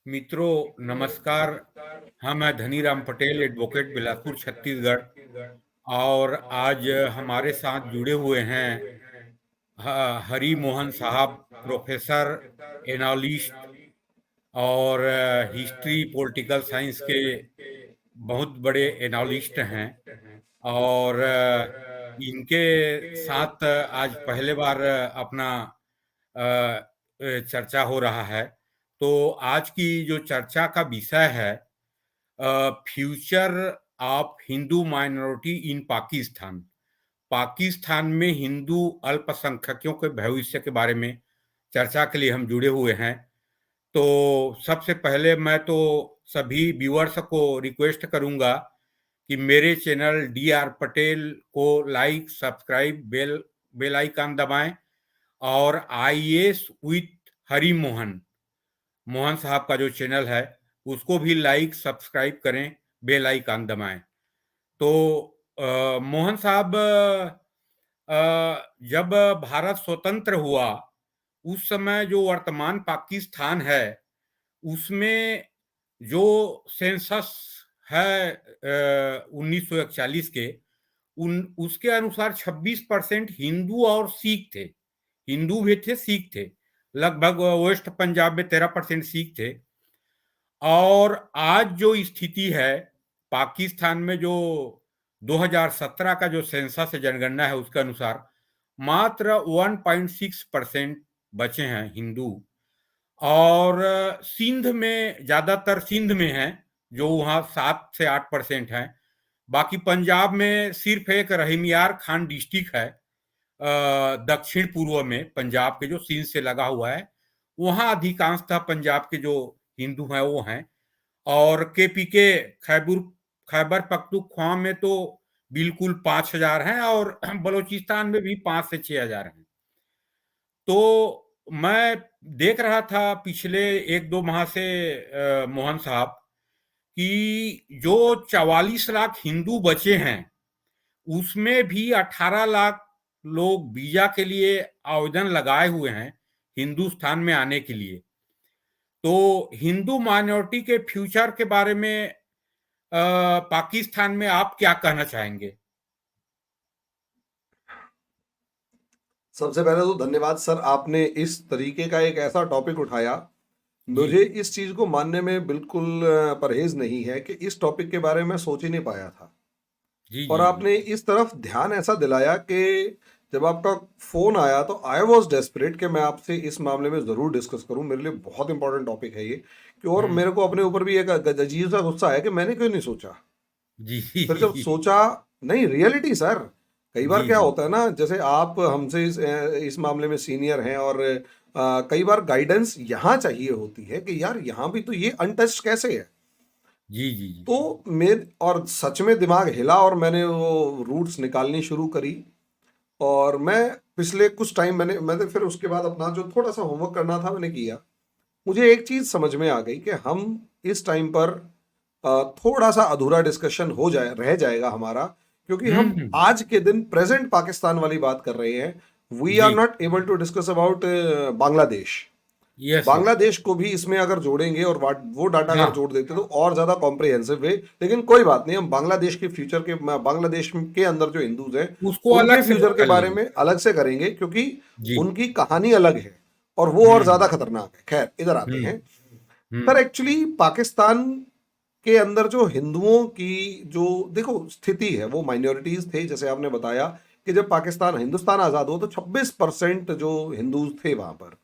मित्रों नमस्कार। मैं धनीराम पटेल, एडवोकेट, बिलासपुर, छत्तीसगढ़। और आज हमारे साथ जुड़े हुए हैं हरि मोहन साहब, प्रोफेसर, एनालिस्ट और हिस्ट्री पॉलिटिकल साइंस के बहुत बड़े एनालिस्ट हैं। और इनके साथ आज पहले बार अपना चर्चा हो रहा है। तो आज की जो चर्चा का विषय है फ्यूचर ऑफ हिंदू माइनॉरिटी इन पाकिस्तान। पाकिस्तान में हिंदू अल्पसंख्यकों के भविष्य के बारे में चर्चा के लिए हम जुड़े हुए हैं। तो सबसे पहले मैं तो सभी व्यूअर्स को रिक्वेस्ट करूंगा कि मेरे चैनल DR पटेल को लाइक, सब्सक्राइब, बेल आइकन दबाएं। और IAS विथ हरि मोहन साहब का जो चैनल है उसको भी लाइक, सब्सक्राइब करें, बेल आइकन दबाएं। तो मोहन साहब, जब भारत स्वतंत्र हुआ उस समय जो वर्तमान पाकिस्तान है उसमें जो सेंसस है 1941 के उसके अनुसार 26% हिंदू और सिख थे। हिंदू भी थे, सिख थे। लगभग वेस्ट पंजाब में 13% सिख थे। और आज जो स्थिति है पाकिस्तान में, जो 2017 का जो सेंसस जनगणना है उसके अनुसार मात्र 1.6% बचे हैं हिंदू। और सिंध में ज्यादातर सिंध में है जो वहाँ 7 से 8% है। बाकी पंजाब में सिर्फ एक रहीमियार खान डिस्ट्रिक्ट है दक्षिण पूर्व में पंजाब के, जो सिंध से लगा हुआ है। वहाँ अधिकांशतः पंजाब के जो हिंदू हैं वो हैं। और KPK खैबर पख्तूनख्वा में तो बिल्कुल 5,000 हैं और बलूचिस्तान में भी 5 से 6,000 हैं। तो मैं देख रहा था पिछले 1-2 माह से मोहन साहब कि जो 44 लाख हिंदू बचे हैं उसमें भी 18 लाख लोग वीजा के लिए आवेदन लगाए हुए हैं हिंदुस्तान में आने के लिए। तो हिंदू माइनॉरिटी के फ्यूचर के बारे में पाकिस्तान में आप क्या कहना चाहेंगे? सबसे पहले तो धन्यवाद सर, आपने इस तरीके का एक ऐसा टॉपिक उठाया। जी मुझे इस चीज को मानने में बिल्कुल परहेज नहीं है कि इस टॉपिक के बारे में सोच ही नहीं पाया था। जी और जी जी आपने इस तरफ ध्यान ऐसा दिलाया कि जब आपका फोन आया तो आई वॉज डेस्परेट कि मैं आपसे इस मामले में जरूर डिस्कस करूं। मेरे लिए बहुत इंपॉर्टेंट टॉपिक है ये कि, और हम्म, मेरे को अपने ऊपर भी एक अजीब सा गुस्सा है कि मैंने क्यों नहीं सोचा। जी फिर जब सोचा, नहीं रियलिटी सर, कई बार जी क्या जी होता है ना, जैसे आप हमसे इस मामले में सीनियर हैं और कई बार गाइडेंस यहाँ चाहिए होती है कि यार यहाँ भी तो ये अनटच्ड कैसे है। जी जी जी तो मेरे और सच में दिमाग हिला और मैंने वो रूट्स निकालनी शुरू करी। और मैं पिछले कुछ टाइम मैंने फिर उसके बाद अपना जो थोड़ा सा होमवर्क करना था मैंने किया। मुझे एक चीज समझ में आ गई कि हम इस टाइम पर थोड़ा सा अधूरा डिस्कशन हो जाए रह जाएगा हमारा, क्योंकि हम हम्म, आज के दिन प्रेजेंट पाकिस्तान वाली बात कर रहे हैं। वी जी, are not able to discuss about Bangladesh. Yes yes, Bangladesh को भी इसमें अगर जोड़ेंगे और वो डाटा हाँ, अगर जोड़ देते तो और ज्यादा कॉम्प्रिहेंसिव वे। लेकिन कोई बात नहीं, हम बांग्लादेश के फ्यूचर के, बांग्लादेश के अंदर जो हिंदूज हैं उसको उनके अलग से फ्यूचर बात के कर बारे लेंगे। में अलग से करेंगे, क्योंकि जी, उनकी कहानी अलग है और वो और हम्म ज्यादा खतरनाक है। खैर इधर आते हम्म हैं। हम्म सर एक्चुअली पाकिस्तान के अंदर जो हिंदुओं की जो देखो स्थिति है, वो माइनॉरिटीज थे जैसे आपने बताया कि जब पाकिस्तान हिंदुस्तान आजाद हुआ तो 26% जो हिंदू थे वहां पर,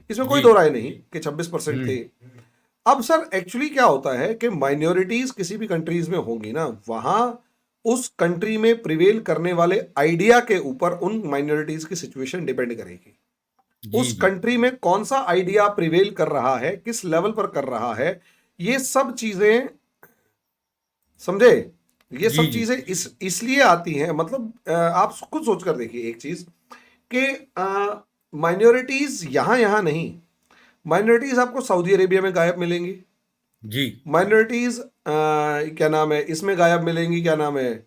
इसमें कोई जी, दो राय नहीं कि 26% थे। हम्म अब सर एक्चुअली क्या होता है कि माइनॉरिटीज किसी भी कंट्रीज में होंगी ना, वहां उस कंट्री में प्रिवेल करने वाले आइडिया के ऊपर उन माइनॉरिटीज की सिचुएशन डिपेंड करेगी। जी उस जी कंट्री में कौन सा आइडिया प्रिवेल कर रहा है, किस लेवल पर कर रहा है, ये सब चीजें समझे। ये जी सब जी चीजें इसलिए आती हैं, मतलब आप खुद सोच कर देखिए एक चीज कि माइनॉरिटीज यहां यहां नहीं, माइनॉरिटीज आपको सऊदी अरेबिया में गायब मिलेंगी। जी माइनॉरिटीज क्या नाम है इसमें गायब मिलेंगी, क्या नाम है,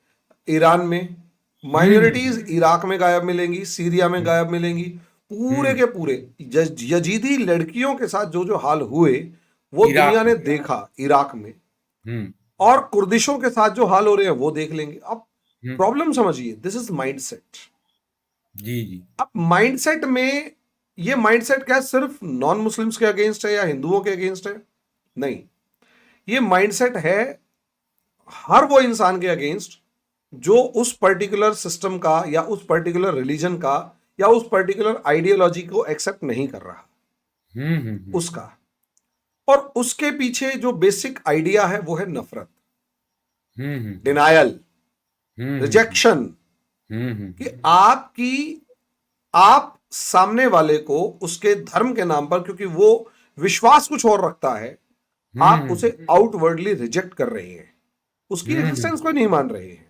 ईरान में। माइनॉरिटीज हम्म इराक में गायब मिलेंगी, सीरिया में हम्म गायब मिलेंगी। पूरे हम्म के पूरे यजीदी लड़कियों के साथ जो जो हाल हुए वो इराक दुनिया ने में। देखा इराक में, हम्म और कुर्दिशों के साथ जो हाल हो रहे हैं वो देख लेंगे। अब हम्म, प्रॉब्लम समझिए, दिस इज माइंडसेट। जी जी। अब माइंडसेट में, ये माइंडसेट क्या सिर्फ नॉन मुस्लिम्स के अगेंस्ट है या हिंदुओं के अगेंस्ट है? नहीं, ये माइंडसेट है हर वो इंसान के अगेंस्ट जो उस पर्टिकुलर सिस्टम का या उस पर्टिकुलर रिलीजन का या उस पर्टिकुलर आइडियोलॉजी को एक्सेप्ट नहीं कर रहा, हम्म। उसका। और उसके पीछे जो बेसिक आइडिया है वो है नफरत, हम्म डिनायल, हम्म रिजेक्शन, हम्म कि आप सामने वाले को उसके धर्म के नाम पर, क्योंकि वो विश्वास कुछ और रखता है, आप हम्म उसे आउटवर्डली रिजेक्ट कर रहे हैं, उसकी हम्म एग्जिस्टेंस को नहीं मान रहे हैं।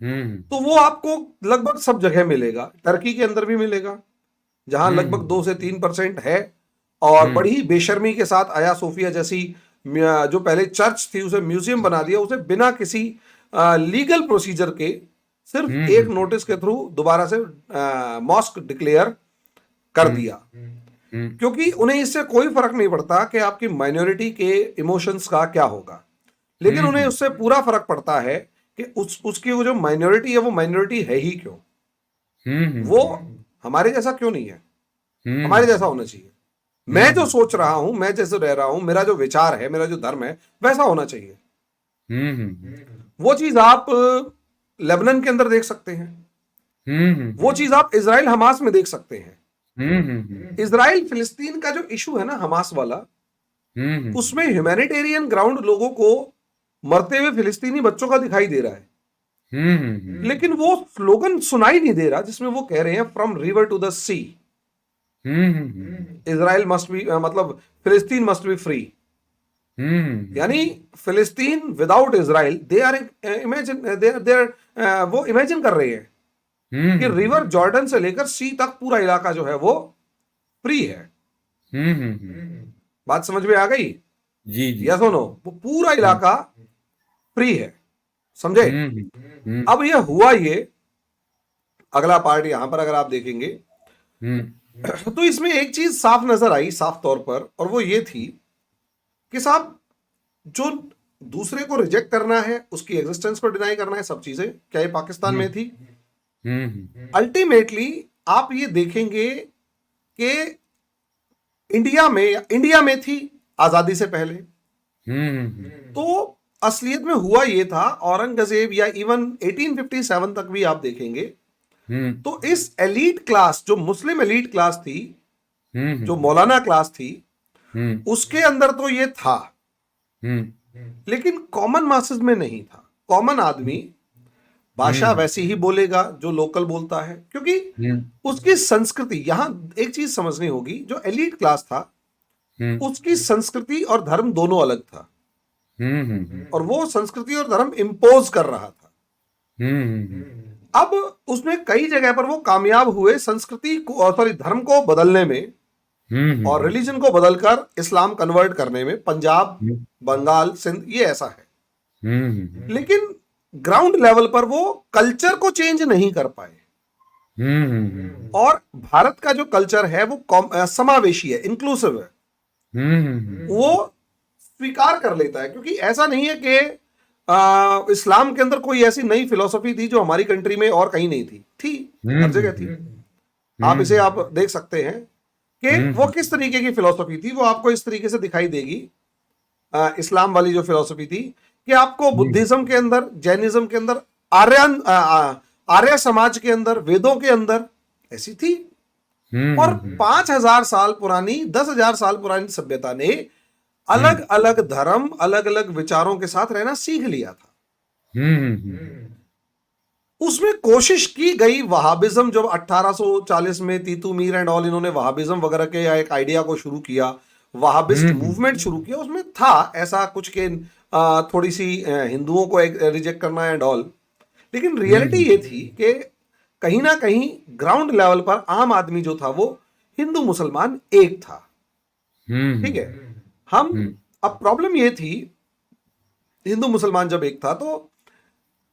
हम्म तो वो आपको लगभग सब जगह मिलेगा, टर्की के अंदर भी मिलेगा जहां लगभग 2 से 3% है, और हम्म बड़ी बेशर्मी के साथ आया सोफिया जैसी जो पहले चर्च थी उसे म्यूजियम बना दिया, उसे बिना किसी लीगल प्रोसीजर के, सिर्फ एक हम्म नोटिस के थ्रू दोबारा से मॉस्क डिक्लेयर कर हम्म दिया। हम्म क्योंकि उन्हें इससे कोई फर्क नहीं पड़ता कि आपकी माइनॉरिटी के इमोशंस का क्या होगा, लेकिन उन्हें हम्म उससे पूरा फर्क पड़ता है कि उसकी वो जो माइनॉरिटी है वो माइनॉरिटी है ही क्यों, वो हमारे जैसा क्यों नहीं है, हमारे जैसा होना चाहिए। मैं जो सोच रहा हूं, मैं जैसे रह रहा हूं, मेरा जो विचार है, मेरा जो धर्म है, वैसा होना चाहिए। वो चीज आप लेबनान के अंदर देख सकते हैं, वो चीज आप इजराइल हमास में देख सकते हैं। इजराइल फिलिस्तीन का जो इशू है ना, हमास वाला, उसमें ह्यूमैनिटेरियन ग्राउंड लोगों को मरते हुए फिलिस्तीनी बच्चों का दिखाई दे रहा है, लेकिन वो स्लोगन सुनाई नहीं दे रहा जिसमें वो कह रहे हैं from river to the sea Israel must be, मतलब फिलिस्तीन मस्ट बी फ्री। यानी फिलिस्तीन without Israel, they are imagine, they are वो इमेजिन कर रहे हैं कि रिवर जॉर्डन से लेकर सी तक पूरा इलाका जो है वो फ्री है। बात समझ में आ गई? जी जी। यस और नो? वो पूरा इलाका फ्री है, समझे? अब ये हुआ, ये अगला पार्ट यहां पर अगर आप देखेंगे तो इसमें एक चीज साफ नजर आई, साफ तौर पर, और वो ये थी कि साहब, जो दूसरे को रिजेक्ट करना है, उसकी एग्जिस्टेंस को डिनाई करना है, सब चीजें क्या ये पाकिस्तान में थी? अल्टीमेटली आप ये देखेंगे कि इंडिया में थी आजादी से पहले। तो असलियत में हुआ ये था, औरंगजेब या इवन 1857 तक भी आप देखेंगे तो इस एलीट क्लास, जो मुस्लिम एलीट क्लास थी, जो मौलाना क्लास थी, उसके अंदर तो ये था, लेकिन कॉमन मासेस में नहीं था। कॉमन आदमी भाषा वैसी ही बोलेगा जो लोकल बोलता है, क्योंकि उसकी संस्कृति, यहां एक चीज समझनी होगी, जो एलीट क्लास था उसकी संस्कृति और धर्म दोनों अलग था, और वो संस्कृति और धर्म इंपोज कर रहा था। अब उसमें कई जगह पर वो कामयाब हुए संस्कृति को, सॉरी, धर्म को बदलने में और रिलीजन को बदलकर इस्लाम कन्वर्ट करने में। पंजाब, बंगाल, सिंध, ये ऐसा है। लेकिन ग्राउंड लेवल पर वो कल्चर को चेंज नहीं कर पाए। और भारत का जो कल्चर है वो समावेशी है, इंक्लूसिव है, वो स्वीकार कर लेता है। क्योंकि ऐसा नहीं है कि इस्लाम के अंदर कोई ऐसी नई फिलॉसफी थी जो हमारी कंट्री में और कहीं नहीं थी हर जगह थी। आप इसे आप देख सकते हैं कि वो किस तरीके की फिलॉसफी थी, वो आपको इस तरीके से दिखाई देगी। इस्लाम वाली जो फिलॉसफी थी कि आपको बुद्धिज्म के अंदर, जैनिज्म के अंदर, आर्य समाज के अंदर, वेदों के अंदर ऐसी थी। और 5000 साल पुरानी, 10,000 साल पुरानी सभ्यता ने अलग अलग धर्म, अलग अलग विचारों के साथ रहना सीख लिया था। उसमें कोशिश की गई वहाबिज्म, जब 1840 में तीतू मीर एंड ऑल, इन्होंने वहाबिज्म वगैरह के एक आइडिया को शुरू किया, वहाबिस्ट मूवमेंट शुरू किया, उसमें था ऐसा कुछ के थोड़ी सी हिंदुओं को रिजेक्ट करना एंड ऑल। लेकिन रियलिटी ये थी कि कहीं ना कहीं ग्राउंड लेवल पर आम आदमी जो था वो हिंदू मुसलमान एक था। ठीक है, हम, अब प्रॉब्लम ये थी, हिंदू मुसलमान जब एक था तो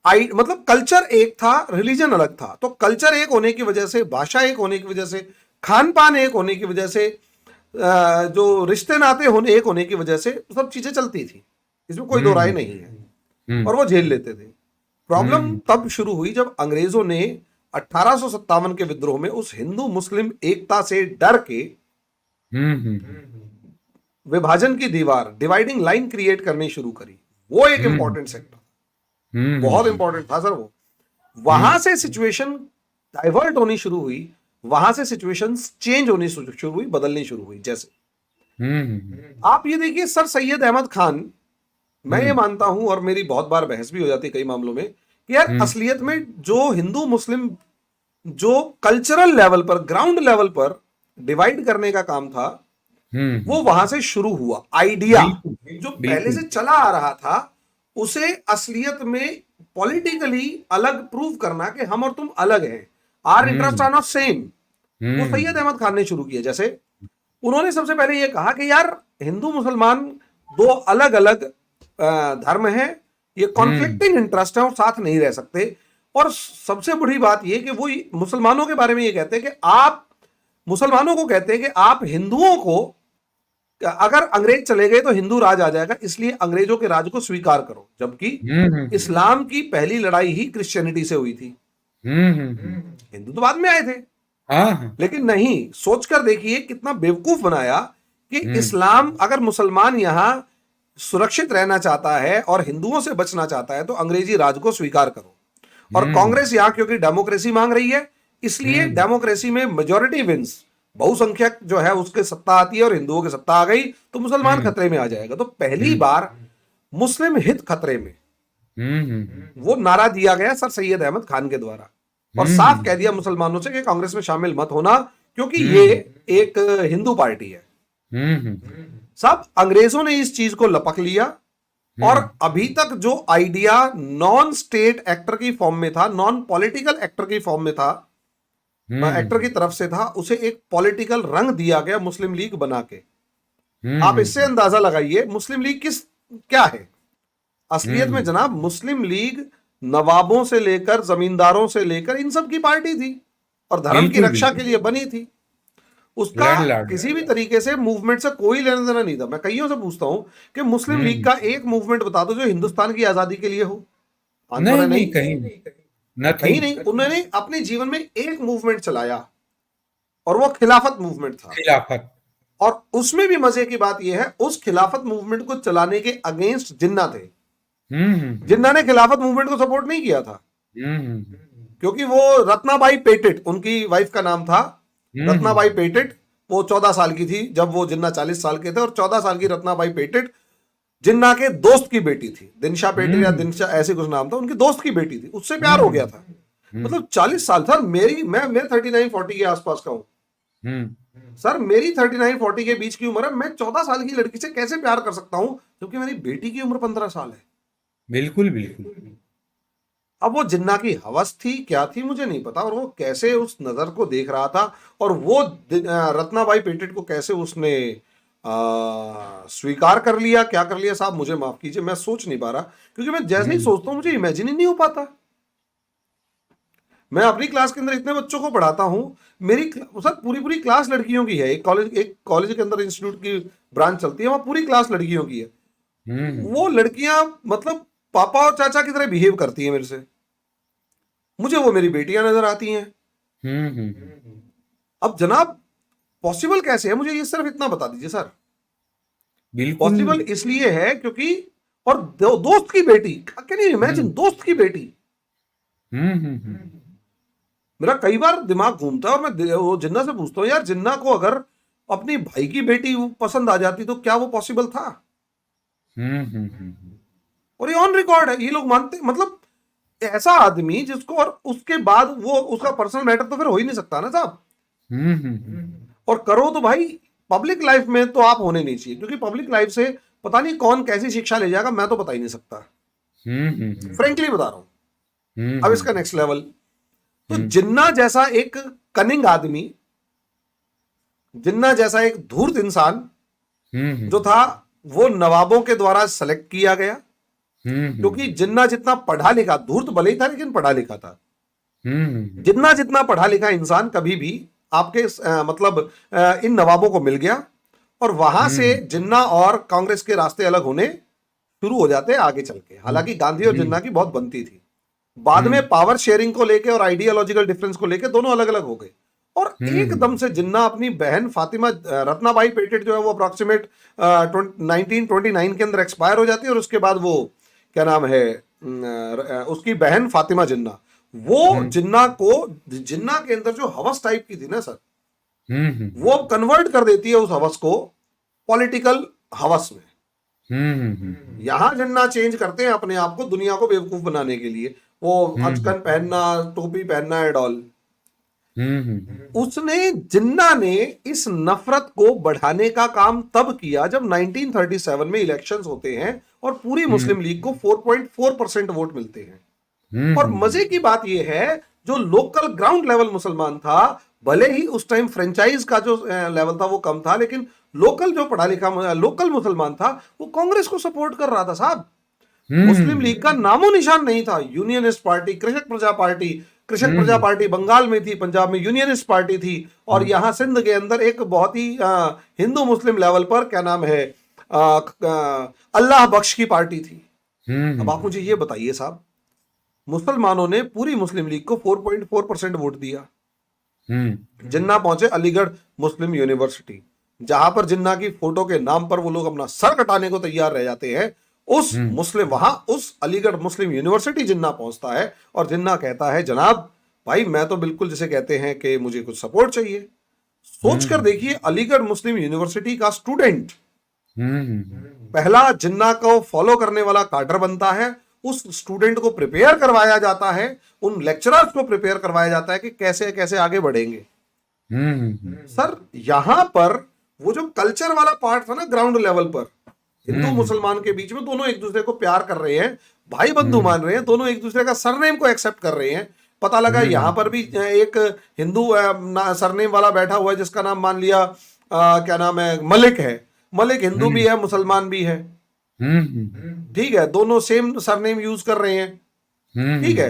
मतलब कल्चर एक था, रिलीजन अलग था। तो कल्चर एक होने की वजह से, भाषा एक होने की वजह से, खान पान एक होने की वजह से, जो रिश्ते नाते होने एक होने की वजह से सब चीजें चलती थी, इसमें कोई दो राय नहीं है, और वो झेल लेते थे। प्रॉब्लम तब शुरू हुई जब अंग्रेजों ने 1857 के विद्रोह में उस हिंदू मुस्लिम एकता से डर के विभाजन की दीवार, डिवाइडिंग लाइन क्रिएट करनी शुरू करी। वो एक इंपॉर्टेंट सेक्टर, बहुत इंपॉर्टेंट था सर वो। वहां से सिचुएशन डाइवर्ट होनी शुरू हुई, वहां से सिचुएशन चेंज होनी शुरू हुई, बदलनी शुरू हुई। जैसे आप ये देखिए सर सैयद अहमद खान, मैं ये मानता हूं और मेरी बहुत बार बहस भी हो जाती है कई मामलों में कि यार असलियत में जो हिंदू मुस्लिम जो कल्चरल लेवल पर, ग्राउंड लेवल पर डिवाइड करने का काम था, वो वहां से शुरू हुआ। आइडिया जो पहले से चला आ रहा था उसे असलियत में पॉलिटिकली अलग प्रूव करना कि हम और तुम अलग हैं, our interest are not same, वो सैयद अहमद खान ने शुरू किया। जैसे उन्होंने सबसे पहले ये कहा कि यार हिंदू मुसलमान दो अलग अलग धर्म हैं, ये कॉन्फ्लिक्टिंग इंटरेस्ट है और साथ नहीं रह सकते। और सबसे बड़ी बात ये कि वो मुसलमानों के बारे में ये कहते हैं कि आप मुसलमानों को कहते हैं कि आप हिंदुओं को, अगर अंग्रेज चले गए तो हिंदू राज आ जाएगा, इसलिए अंग्रेजों के राज को स्वीकार करो। जबकि इस्लाम की पहली लड़ाई ही क्रिश्चियनिटी से हुई थी, हिंदू तो बाद में आए थे। लेकिन नहीं, सोचकर देखिए कितना बेवकूफ बनाया कि इस्लाम, अगर मुसलमान यहां सुरक्षित रहना चाहता है और हिंदुओं से बचना चाहता है तो अंग्रेजी राज को स्वीकार करो। और कांग्रेस यहां क्योंकि डेमोक्रेसी मांग रही है, इसलिए डेमोक्रेसी में मेजॉरिटी विंस, बहुसंख्यक जो है उसके सत्ता आती है और हिंदुओं की सत्ता आ गई तो मुसलमान खतरे में आ जाएगा। तो पहली बार मुस्लिम हित खतरे में, वो नारा दिया गया सर सैयद अहमद खान के द्वारा, और साफ कह दिया मुसलमानों से कि कांग्रेस में शामिल मत होना क्योंकि ये एक हिंदू पार्टी है। सब अंग्रेजों ने इस चीज को लपक लिया और अभी तक जो आइडिया नॉन स्टेट एक्टर की फॉर्म में था, नॉन पॉलिटिकल एक्टर की फॉर्म में था, एक्टर की तरफ से था, उसे एक पॉलिटिकल रंग दिया गया मुस्लिम लीग बना के। आप इससे अंदाजा लगाइए मुस्लिम लीग क्या है असलियत में जनाब। मुस्लिम लीग नवाबों से लेकर जमींदारों से लेकर इन सब की पार्टी थी और धर्म की रक्षा के लिए बनी थी। उसका किसी भी तरीके से मूवमेंट से कोई लेना देना नहीं था। मैं कईयों से पूछता हूं कि मुस्लिम लीग का एक मूवमेंट बता दो जो हिंदुस्तान की आजादी के लिए हो। नहीं, कहीं नहीं। उन्होंने अपने जीवन में एक मूवमेंट चलाया और वो खिलाफत मूवमेंट था। खिलाफत, और उसमें भी मजे की बात यह है, उस खिलाफत मूवमेंट को चलाने के अगेंस्ट जिन्ना थे। जिन्ना ने खिलाफत मूवमेंट को सपोर्ट नहीं किया था क्योंकि वो रत्नाबाई पेटिट, उनकी वाइफ का नाम था रत्नाबाई पेटिट। वो 14 साल की थी जब वो जिन्ना 40 साल के थे, और 14 साल की रत्नाबाई पेटिट जिन्ना के दोस्त की बेटी थी। दिनशा पेटिट या दिनशा ऐसे कुछ नाम था, उनकी दोस्त की बेटी थी, उससे प्यार हो गया था। मतलब 40 साल सर, मैं 39-40 के आसपास का हूं सर। मेरी 39-40 के बीच की उम्र है। मैं 14 साल की लड़की से कैसे प्यार कर सकता हूं क्योंकि मेरी बेटी की उम्र 15 साल है। बिल्कुल बिल्कुल। अब वो जिन्ना की हवस थी क्या थी मुझे नहीं पता, और वो कैसे उस नजर को देख रहा था, और वो रत्नाबाई पेटिट को कैसे उसने स्वीकार कर लिया, क्या कर लिया साहब मुझे माफ कीजिए, मैं सोच नहीं पा रहा क्योंकि मैं जैसे ही सोचता हूं मुझे इमेजिन ही नहीं हो पाता। मैं अपनी क्लास के अंदर इतने बच्चों को पढ़ाता हूं, मेरी सर पूरी क्लास लड़कियों की है। एक कॉलेज के अंदर इंस्टीट्यूट की ब्रांच चलती है, वहां पूरी क्लास लड़कियों की है। वो लड़कियां मतलब पापा और चाचा की तरह बिहेव करती है मेरे से, मुझे वो मेरी बेटियां नजर आती हैं। अब जनाब पॉसिबल कैसे है, मुझे ये सिर्फ इतना बता दीजिए सर। पॉसिबल इसलिए है क्योंकि, और दोस्त की बेटी, कैन यू इमेजिन, दोस्त की बेटी। मेरा कई बार दिमाग घूमता है और मैं वो जिन्ना से पूछता हूँ यार जिन्ना को अगर अपनी भाई की बेटी पसंद आ जाती तो क्या वो पॉसिबल था? और ये ऑन रिकॉर्ड है, ये लोग मानते, मतलब ऐसा आदमी जिसको, और उसके बाद वो उसका पर्सनल मैटर तो फिर हो ही नहीं सकता ना साहब। और करो तो भाई पब्लिक लाइफ में तो आप होने नहीं चाहिए क्योंकि पब्लिक लाइफ से पता नहीं कौन कैसी शिक्षा ले जाएगा, मैं तो बता ही नहीं सकता। फ्रेंकली बता रहा हूं। अब इसका नेक्स्ट लेवल, तो जिन्ना जैसा एक कनिंग आदमी, जिन्ना जैसा एक धूर्त इंसान जो था, वो नवाबों के द्वारा सेलेक्ट किया गया क्योंकि जिन्ना जितना पढ़ा लिखा, धूर्त भले ही था लेकिन पढ़ा लिखा था। जितना पढ़ा लिखा इंसान कभी भी आपके मतलब इन नवाबों को मिल गया और वहां से जिन्ना और कांग्रेस के रास्ते अलग होने शुरू हो जाते हैं आगे चल के। हालांकि गांधी और जिन्ना की बहुत बनती थी, बाद में पावर शेयरिंग को लेके और आइडियोलॉजिकल डिफरेंस को लेके दोनों अलग अलग हो गए। और एकदम से जिन्ना अपनी बहन फातिमा रत्नाबाई पेटेट जो है वो अप्रोक्सीमेट 1929 के अंदर एक्सपायर हो जाती है, और उसके बाद वो क्या नाम है उसकी बहन फातिमा जिन्ना, वो जिन्ना के अंदर जो हवस टाइप की थी ना सर, वो कन्वर्ट कर देती है उस हवस को पॉलिटिकल हवस में। यहां जिन्ना चेंज करते हैं अपने आप को दुनिया को बेवकूफ बनाने के लिए, वो अचकन पहनना, टोपी पहनना एंड ऑल। उसने जिन्ना ने इस नफरत को बढ़ाने का काम तब किया जब 1937 में इलेक्शंस होते हैं और पूरी मुस्लिम लीग को 4.4% वोट मिलते हैं। और मजे की बात यह है, जो लोकल ग्राउंड लेवल मुसलमान था, भले ही उस टाइम फ्रेंचाइज का जो लेवल था वो कम था, लेकिन लोकल जो पढ़ा लिखा लोकल मुसलमान था वो कांग्रेस को सपोर्ट कर रहा था साहब। मुस्लिम लीग का नामो निशान नहीं था। यूनियनिस्ट पार्टी, कृषक प्रजा पार्टी बंगाल में थी, पंजाब में यूनियनिस्ट पार्टी थी, और यहां सिंध के अंदर एक बहुत ही हिंदू मुस्लिम लेवल पर क्या नाम है अल्लाह बख्श की पार्टी थी। अब आप मुझे ये बताइए साहब, मुसलमानों ने पूरी मुस्लिम लीग को 4.4% वोट दिया। जिन्ना पहुंचे अलीगढ़ मुस्लिम यूनिवर्सिटी, जहां पर जिन्ना की फोटो के नाम पर वो लोग अपना सर कटाने को तैयार रह जाते हैं। उस अलीगढ़ मुस्लिम यूनिवर्सिटी जिन्ना पहुंचता है और जिन्ना कहता है, जनाब भाई मैं तो बिल्कुल जिसे कहते हैं कि मुझे कुछ सपोर्ट चाहिए। सोचकर देखिए, अलीगढ़ मुस्लिम यूनिवर्सिटी का स्टूडेंट पहला जिन्ना को फॉलो करने वाला कार्डर बनता है। उस स्टूडेंट को प्रिपेयर करवाया जाता है, उन लेक्चरर्स को प्रिपेयर करवाया जाता है कि कैसे कैसे आगे बढ़ेंगे। सर यहां पर वो जो कल्चर वाला पार्ट था ना ग्राउंड लेवल पर, हिंदू मुसलमान के बीच में दोनों एक दूसरे को प्यार कर रहे हैं, भाई बंधु मान रहे हैं, दोनों एक दूसरे का सरनेम को एक्सेप्ट कर रहे हैं। पता लगा यहां पर भी एक हिंदू सरनेम वाला बैठा हुआ है जिसका नाम मान लिया क्या नाम है मलिक है। मलिक हिंदू भी है मुसलमान भी है, ठीक है, दोनों सेम सरनेम यूज कर रहे हैं, ठीक है।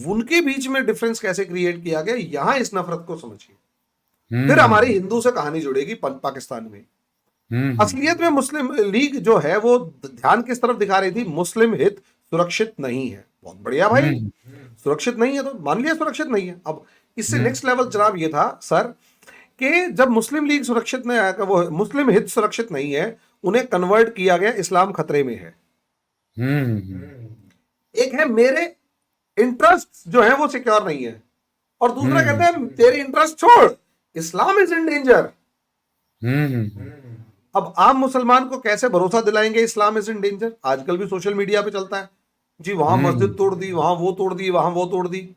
उनके बीच में डिफरेंस कैसे क्रिएट किया गया, यहां इस नफरत को समझिए। फिर हमारी हिंदू से कहानी जुड़ेगी पाकिस्तान में। असलियत में मुस्लिम लीग जो है वो ध्यान किस तरफ दिखा रही थी, मुस्लिम हित सुरक्षित नहीं है। बहुत बढ़िया भाई, सुरक्षित नहीं है तो मान लिया सुरक्षित नहीं है। अब इससे नेक्स्ट लेवल जनाब ये था सर कि जब मुस्लिम लीग सुरक्षित नहीं आया, वो मुस्लिम हित सुरक्षित नहीं है, उन्हें कन्वर्ट किया गया इस्लाम खतरे में है। एक है मेरे इंटरेस्ट जो है वो सिक्योर नहीं है, और दूसरा कहते हैं तेरे इंटरेस्ट छोड़, इस्लाम इज इन डेंजर। अब आम मुसलमान को कैसे भरोसा दिलाएंगे इस्लाम इज इन डेंजर? आजकल भी सोशल मीडिया पे चलता है जी, वहां मस्जिद तोड़ दी, वहां वो तोड़ दी, वहां वो तोड़ दी,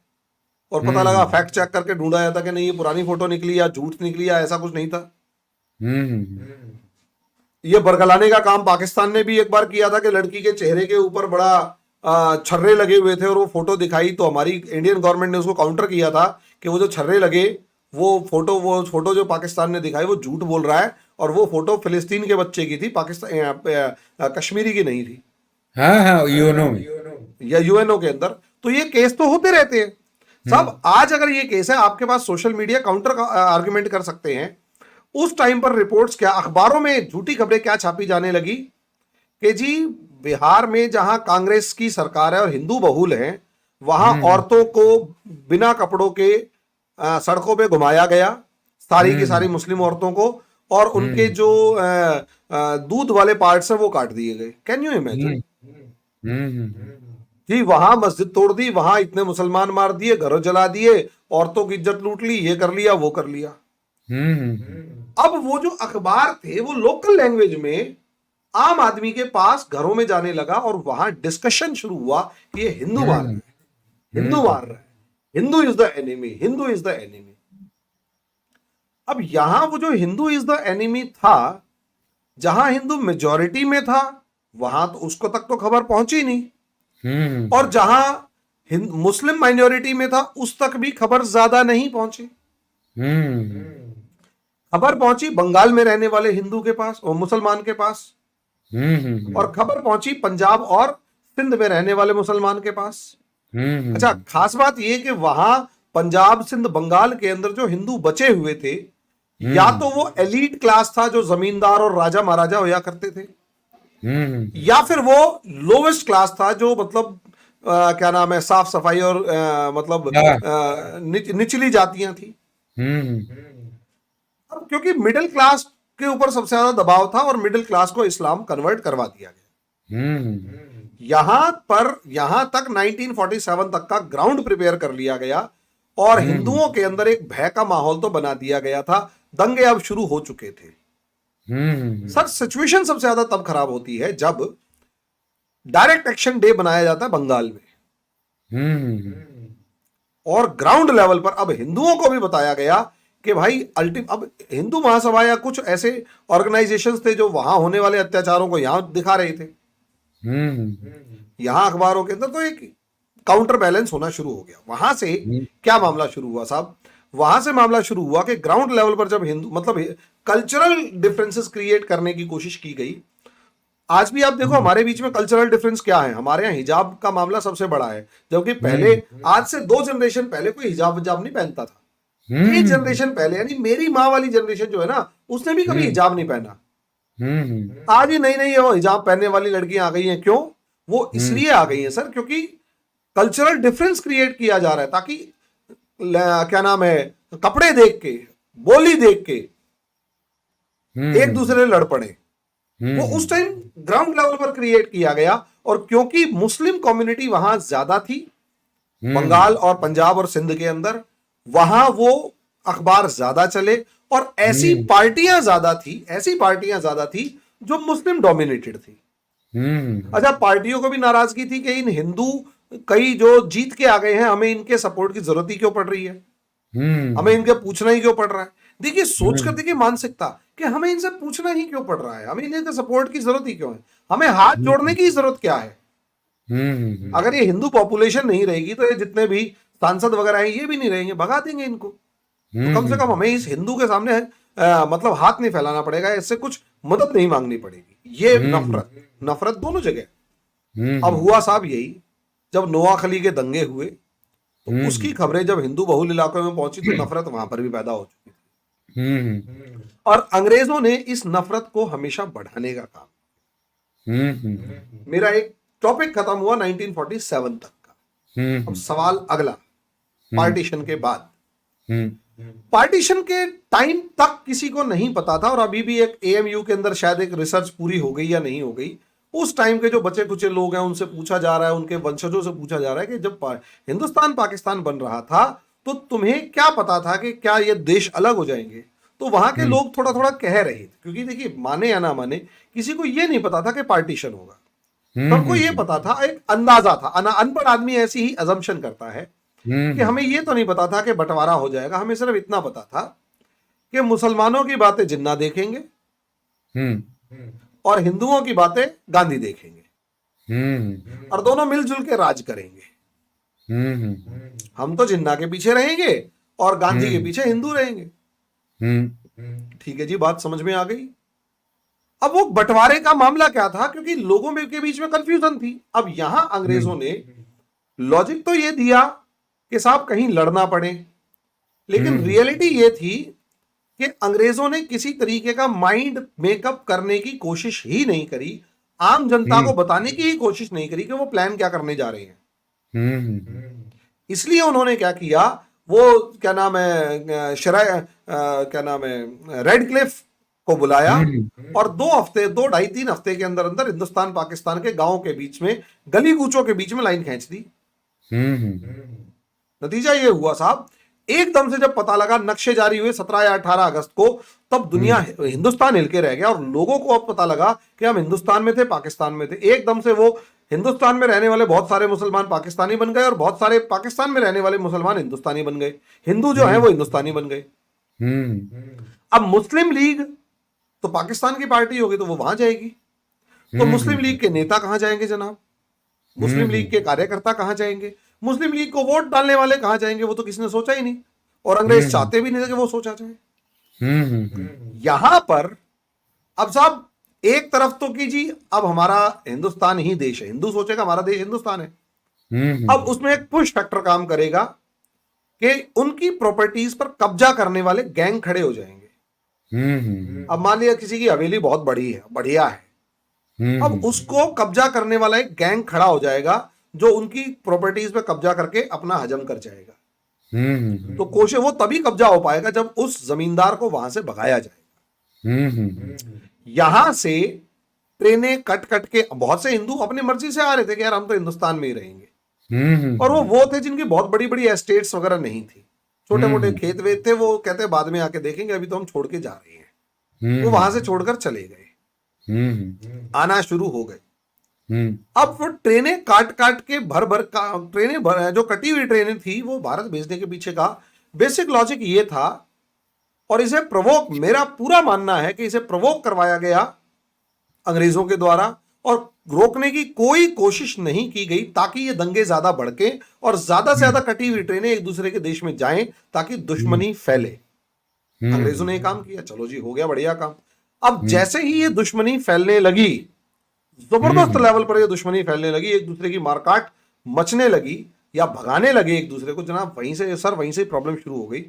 और पता लगा फैक्ट चेक करके ढूंढा जाता कि नहीं ये पुरानी फोटो निकली या झूठ निकली या ऐसा कुछ नहीं था। ये बरगलाने का काम पाकिस्तान ने भी एक बार किया था कि लड़की के चेहरे के ऊपर बड़ा छर्रे लगे हुए थे और वो फोटो दिखाई, तो हमारी इंडियन गवर्नमेंट ने उसको काउंटर किया था कि वो जो छर्रे लगे वो फोटो जो पाकिस्तान ने दिखाई वो झूठ बोल रहा है, और वो फोटो फिलिस्तीन के बच्चे की थी, पाकिस्तान कश्मीरी की नहीं थी। हाँ यूएनओ में या यूएनओ के अंदर। तो ये केस तो होते रहते हैं साहब। आज अगर ये केस है, आपके पास सोशल मीडिया काउंटर का आर्गुमेंट कर सकते हैं। उस टाइम पर रिपोर्ट्स क्या, अखबारों में झूठी खबरें क्या छापी जाने लगी कि जी बिहार में जहां कांग्रेस की सरकार है और हिंदू बहुल है, वहां औरतों को बिना कपड़ों के सड़कों पे घुमाया गया, सारी की सारी मुस्लिम औरतों को, और उनके जो दूध वाले पार्ट्स हैं वो काट दिए गए। कैन यू इमेजिन जी, वहां मस्जिद तोड़ दी, वहां इतने मुसलमान मार दिए, घर जला दिए, औरतों की इज्जत लूट ली, ये कर लिया वो कर लिया। अब वो जो अखबार थे वो लोकल लैंग्वेज में आम आदमी के पास घरों में जाने लगा, और वहां डिस्कशन शुरू हुआ कि ये हिंदू मार रहा है, हिंदू मार रहा है, Hindu is the enemy, Hindu is the enemy. अब यहां वो जो हिंदू इज द एनिमी था, जहां हिंदू मेजॉरिटी में था वहां तो उसको तक तो खबर पहुंची नहीं, और जहां मुस्लिम माइनॉरिटी में था उस तक भी खबर ज्यादा नहीं पहुंची। खबर पहुंची बंगाल में रहने वाले हिंदू के पास और मुसलमान के पास, और खबर पहुंची पंजाब और सिंध में रहने वाले मुसलमान के पास। अच्छा, खास बात यह कि वहां पंजाब सिंध बंगाल के अंदर जो हिंदू बचे हुए थे, या तो वो एलीट क्लास था जो जमींदार और राजा महाराजा होया करते थे, या फिर वो लोवेस्ट क्लास था जो मतलब क्या नाम है, साफ सफाई और मतलब निचली जातियां थी। अब क्योंकि मिडिल क्लास के ऊपर सबसे ज्यादा दबाव था और मिडिल क्लास को इस्लाम कन्वर्ट करवा दिया गया। यहां तक 1947 तक का ग्राउंड प्रिपेयर कर लिया गया और हिंदुओं के अंदर एक भय का माहौल तो बना दिया गया था। दंगे अब शुरू हो चुके थे। सर सिचुएशन सबसे ज्यादा तब खराब होती है जब डायरेक्ट एक्शन डे बनाया जाता है बंगाल में, और ग्राउंड लेवल पर अब हिंदुओं को भी बताया गया कि भाई अब हिंदू महासभा या कुछ ऐसे ऑर्गेनाइजेशंस थे जो वहां होने वाले अत्याचारों को यहां दिखा रहे थे। यहां अखबारों के अंदर तो एक काउंटर बैलेंस होना शुरू हो गया। वहां से क्या मामला शुरू हुआ साहब? वहां से मामला शुरू हुआ कि ग्राउंड लेवल पर जब हिंदू मतलब कल्चरल डिफरेंसेस क्रिएट करने की कोशिश की गई। आज भी आप देखो हमारे बीच में कल्चरल डिफरेंस क्या है। हमारे यहाँ हिजाब का मामला सबसे बड़ा है, जबकि पहले आज से 2 जनरेशन पहले कोई हिजाब नहीं पहनता था। 1 जनरेशन पहले यानी मेरी माँ वाली जनरेशन जो है ना, उसने भी कभी हिजाब नहीं पहना। आज ही नई नई हिजाब पहनने वाली लड़कियां आ गई हैं। क्यों? वो इसलिए आ गई हैं सर क्योंकि कल्चरल डिफरेंस क्रिएट किया जा रहा है, ताकि क्या नाम है, कपड़े देख के, बोली देख के एक दूसरे लड़ पड़े। वो उस टाइम ग्राउंड लेवल पर क्रिएट किया गया। और क्योंकि मुस्लिम कम्युनिटी वहां ज्यादा थी, बंगाल और पंजाब और सिंध के अंदर, वहां वो अखबार ज्यादा चले और ऐसी पार्टियां ज्यादा थी जो मुस्लिम डोमिनेटेड थी। अच्छा, पार्टियों को भी नाराजगी थी कि इन हिंदू कई जो जीत के आ गए हैं, हमें इनके सपोर्ट की जरूरत ही क्यों पड़ रही है, हमें इनके पूछना ही क्यों पड़ रहा है। देखिए सोच कर देखिए मानसिकता कि हमें इनसे पूछना ही क्यों पड़ रहा है, हमें इनके सपोर्ट की जरूरत ही क्यों है, हमें हाथ जोड़ने की जरूरत क्या है। अगर ये हिंदू पॉपुलेशन नहीं रहेगी तो ये जितने भी सांसद वगैरह हैं ये भी नहीं रहेंगे, भगा देंगे इनको। तो कम से कम हमें इस हिंदू के सामने मतलब हाथ नहीं फैलाना पड़ेगा, इससे कुछ मदद नहीं मांगनी पड़ेगी। ये नफरत दोनों जगह। अब हुआ साहब यही, जब नोआखली के दंगे हुए तो उसकी खबरें जब हिंदू बहुल इलाकों में पहुंची तो नफरत वहां पर भी पैदा हो चुकी थी। और अंग्रेजों ने इस नफरत को हमेशा बढ़ाने का काम। मेरा एक टॉपिक खत्म हुआ 1947 तक का। अब सवाल अगला, पार्टीशन के बाद। पार्टीशन के टाइम तक किसी को नहीं पता था, और अभी भी एक एएमयू के अंदर शायद एक रिसर्च पूरी हो गई या नहीं हो गई। उस टाइम के जो बचे कुचे लोग हैं उनसे पूछा जा रहा है, उनके वंशजों से पूछा जा रहा है कि जब हिंदुस्तान पाकिस्तान बन रहा था तो तुम्हें क्या पता था कि क्या ये देश अलग हो जाएंगे। तो वहां के लोग थोड़ा थोड़ा कह रहे थे, क्योंकि देखिए माने या ना माने किसी को ये नहीं पता था कि पार्टीशन होगा। सबको ये पता था, एक अंदाजा था। अनपढ़ आदमी ऐसी ही अजम्पशन करता है कि हमें ये तो नहीं पता था कि बंटवारा हो जाएगा। हमें सिर्फ इतना पता था कि मुसलमानों की बातें जिन्ना देखेंगे और हिंदुओं की बातें गांधी देखेंगे, और दोनों मिलजुल के राज करेंगे। हम तो जिन्ना के पीछे रहेंगे और गांधी के पीछे हिंदू रहेंगे। ठीक है जी, बात समझ में आ गई। अब वो बंटवारे का मामला क्या था, क्योंकि लोगों में के बीच में कंफ्यूजन थी। अब यहां अंग्रेजों ने लॉजिक तो ये दिया कि साहब कहीं लड़ना पड़े, लेकिन रियलिटी ये थी कि अंग्रेजों ने किसी तरीके का माइंड मेकअप करने की कोशिश ही नहीं करी, आम जनता को बताने की ही कोशिश नहीं करी कि वो प्लान क्या करने जा रहे हैं। इसलिए उन्होंने क्या किया, वो क्या नाम है, क्या नाम है, रेड क्लिफ को बुलाया और 2-2.5-3 हफ्ते के अंदर अंदर हिंदुस्तान पाकिस्तान के गांवों के बीच में, गली कूचों के बीच में लाइन खींच दी। नतीजा ये हुआ साहब, एकदम से जब पता लगा, नक्शे जारी हुए 17 या 18 अगस्त को, तब दुनिया हिंदुस्तान हिलके रह गया और लोगों को अब पता लगा कि हम हिंदुस्तान में थे, पाकिस्तान में थे। एकदम से वो हिंदुस्तान में रहने वाले बहुत सारे मुसलमान पाकिस्तानी बन गए और बहुत सारे पाकिस्तान में रहने वाले मुसलमान हिंदुस्तानी बन गए। हिंदू जो है वो हिंदुस्तानी बन गए। अब मुस्लिम लीग तो पाकिस्तान की पार्टी होगी तो वो वहां जाएगी, तो मुस्लिम लीग के नेता कहां जाएंगे जनाब, मुस्लिम लीग के कार्यकर्ता कहां जाएंगे, मुस्लिम लीग को वोट डालने वाले कहां जाएंगे, वो तो किसी ने सोचा ही नहीं, और अंग्रेज चाहते भी नहीं थे कि वो सोचा जाए। यहां पर अब साहब एक तरफ तो कि जी अब हमारा हिंदुस्तान ही देश है, हिंदू सोचेगा हमारा देश हिंदुस्तान है। अब उसमें एक पुश फैक्टर काम करेगा कि उनकी प्रॉपर्टीज पर कब्जा करने वाले गैंग खड़े हो जाएंगे। अब मान लिया किसी की हवेली बहुत बड़ी है, बढ़िया है, अब उसको कब्जा करने वाला एक गैंग खड़ा हो जाएगा जो उनकी प्रॉपर्टीज पे कब्जा करके अपना हजम कर जाएगा। तो कोशे वो तभी कब्जा हो पाएगा जब उस जमींदार को वहां से भगाया जाएगा। यहां से ट्रेनें कट कट के, बहुत से हिंदू अपनी मर्जी से आ रहे थे कि यार हम तो हिंदुस्तान में ही रहेंगे, और वो थे जिनकी बहुत बड़ी बड़ी एस्टेट्स वगैरह नहीं थी, छोटे मोटे खेत वेत थे, वो कहते बाद में आके देखेंगे, अभी तो हम छोड़ के जा रहे हैं। वो वहां से छोड़कर चले गए, आना शुरू हो गए। अब वो ट्रेनें काट काट के भर भर ट्रेनें जो कटी हुई ट्रेनें थी वो भारत भेजने के पीछे का बेसिक लॉजिक ये था, और इसे प्रवोक, मेरा पूरा मानना है कि इसे प्रवोक करवाया गया अंग्रेजों के द्वारा, और रोकने की कोई कोशिश नहीं की गई ताकि ये दंगे ज्यादा भड़के और ज्यादा से ज्यादा कटी हुई ट्रेनें एक दूसरे के देश में जाएं ताकि दुश्मनी फैले। अंग्रेजों ने ये काम किया, चलो जी हो गया, बढ़िया काम। अब जैसे ही ये दुश्मनी फैलने लगी, जबरदस्त लेवल पर ये दुश्मनी फैलने लगी, एक दूसरे की मारकाट मचने लगी या भगाने लगे एक दूसरे को, जनाब वहीं से प्रॉब्लम शुरू हो गई।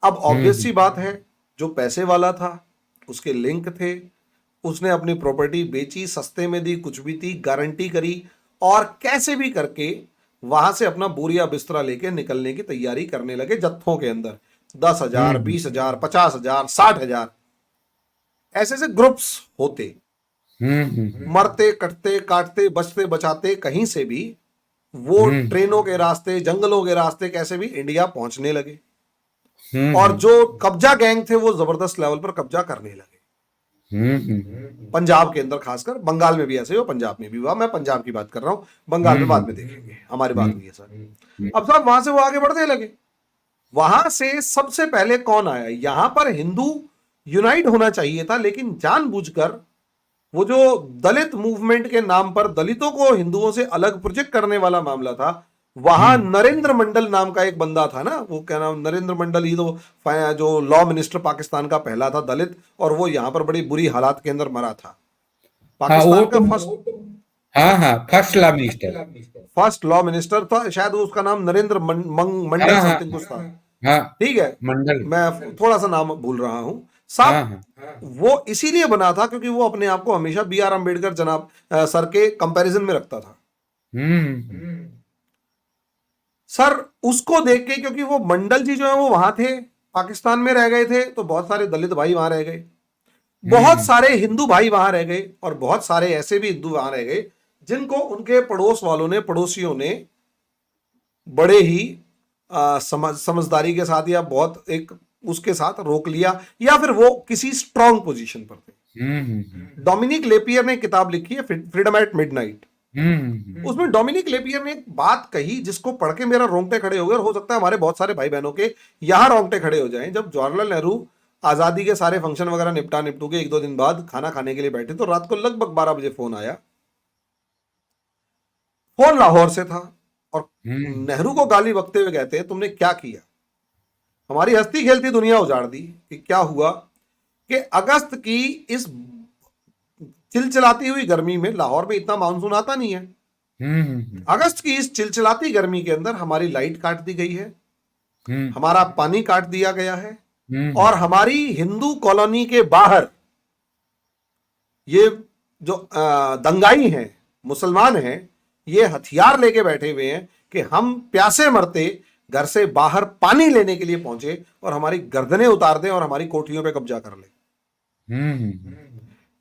अब ऑब्वियस सी बात है, जो पैसे वाला था उसके लिंक थे, उसने अपनी प्रॉपर्टी बेची, सस्ते में दी, कुछ भी थी, गारंटी करी, और कैसे भी करके वहां से अपना बोरिया बिस्तरा लेके निकलने की तैयारी करने लगे जत्थों के अंदर। 10,000, 20,000, 50,000, 60,000 ऐसे ऐसे ग्रुप्स होते, मरते कटते काटते बचते बचाते कहीं से भी वो ट्रेनों के रास्ते, जंगलों के रास्ते कैसे भी इंडिया पहुंचने लगे, और जो कब्जा गैंग थे वो जबरदस्त लेवल पर कब्जा करने लगे। पंजाब के अंदर खासकर, बंगाल में भी ऐसे हो, पंजाब में भी हुआ, मैं पंजाब की बात कर रहा हूं, बंगाल में बाद में देखेंगे, हमारी बात हुई है सर। अब साहब वहां से वो आगे बढ़ने लगे। वहां से सबसे पहले कौन आया, यहां पर हिंदू यूनाइट होना चाहिए था, लेकिन जानबूझकर वो जो दलित मूवमेंट के नाम पर दलितों को हिंदुओं से अलग प्रोजेक्ट करने वाला मामला था, वहां नरेंद्र मंडल नाम का एक बंदा था ना, वो क्या नाम, नरेंद्र मंडल ही तो जो लॉ मिनिस्टर पाकिस्तान का पहला था दलित, और वो यहां पर बड़ी बुरी हालात के अंदर मरा था। पाकिस्तान का फर्स्ट लॉ मिनिस्टर था, शायद उसका नाम नरेंद्र मंडल समथिंग कुछ था, ठीक है, मैं थोड़ा सा नाम भूल रहा हूं साहब। वो इसीलिए बना था क्योंकि वो अपने आप को हमेशा B.R. अम्बेडकर जनाब सर के कंपैरिजन में रखता था। सर उसको देख के, क्योंकि वो मंडल जी जो है वो वहां थे, पाकिस्तान में रह गए थे, तो बहुत सारे दलित भाई वहां रह गए, बहुत सारे हिंदू भाई वहां रह गए, और बहुत सारे ऐसे भी हिंदू वहां रह गए जिनको उनके पड़ोस वालों ने, पड़ोसियों ने बड़े ही समझदारी के साथ या बहुत एक उसके साथ रोक लिया, या फिर वो किसी स्ट्रॉन्ग पोजीशन पर थे। डोमिनिक लेपियर ने किताब लिखी है फ्रीडम एट मिडनाइट, उसमें डोमिनिक लेपियर ने एक बात कही जिसको पढ़ के मेरा रोंगटे खड़े हो गए, और हो सकता है हमारे बहुत सारे भाई बहनों के यहां रोंगटे खड़े हो जाएं। जब जवाहरलाल नेहरू आजादी के सारे फंक्शन वगैरह निपटू के 1-2 दिन बाद खाना खाने के लिए बैठे, तो रात को लगभग 12 बजे फोन आया, फोन लाहौर से था, और नेहरू को गाली बकते हुए कहते हैं तुमने क्या किया, हमारी हंसती खेलती दुनिया उजाड़ दी। कि क्या हुआ कि अगस्त की इस चिलचिलाती हुई गर्मी में, लाहौर में इतना मानसून आता नहीं है, अगस्त की इस चिलचिलाती गर्मी के अंदर हमारी लाइट काट दी गई है, हमारा पानी काट दिया गया है, और हमारी हिंदू कॉलोनी के बाहर ये जो दंगाई हैं, मुसलमान हैं, ये हथियार लेके बैठे हुए हैं कि हम प्यासे मरते घर से बाहर पानी लेने के लिए पहुंचे और हमारी गर्दनें उतार दें और हमारी कोठियों पे कब्जा कर ले।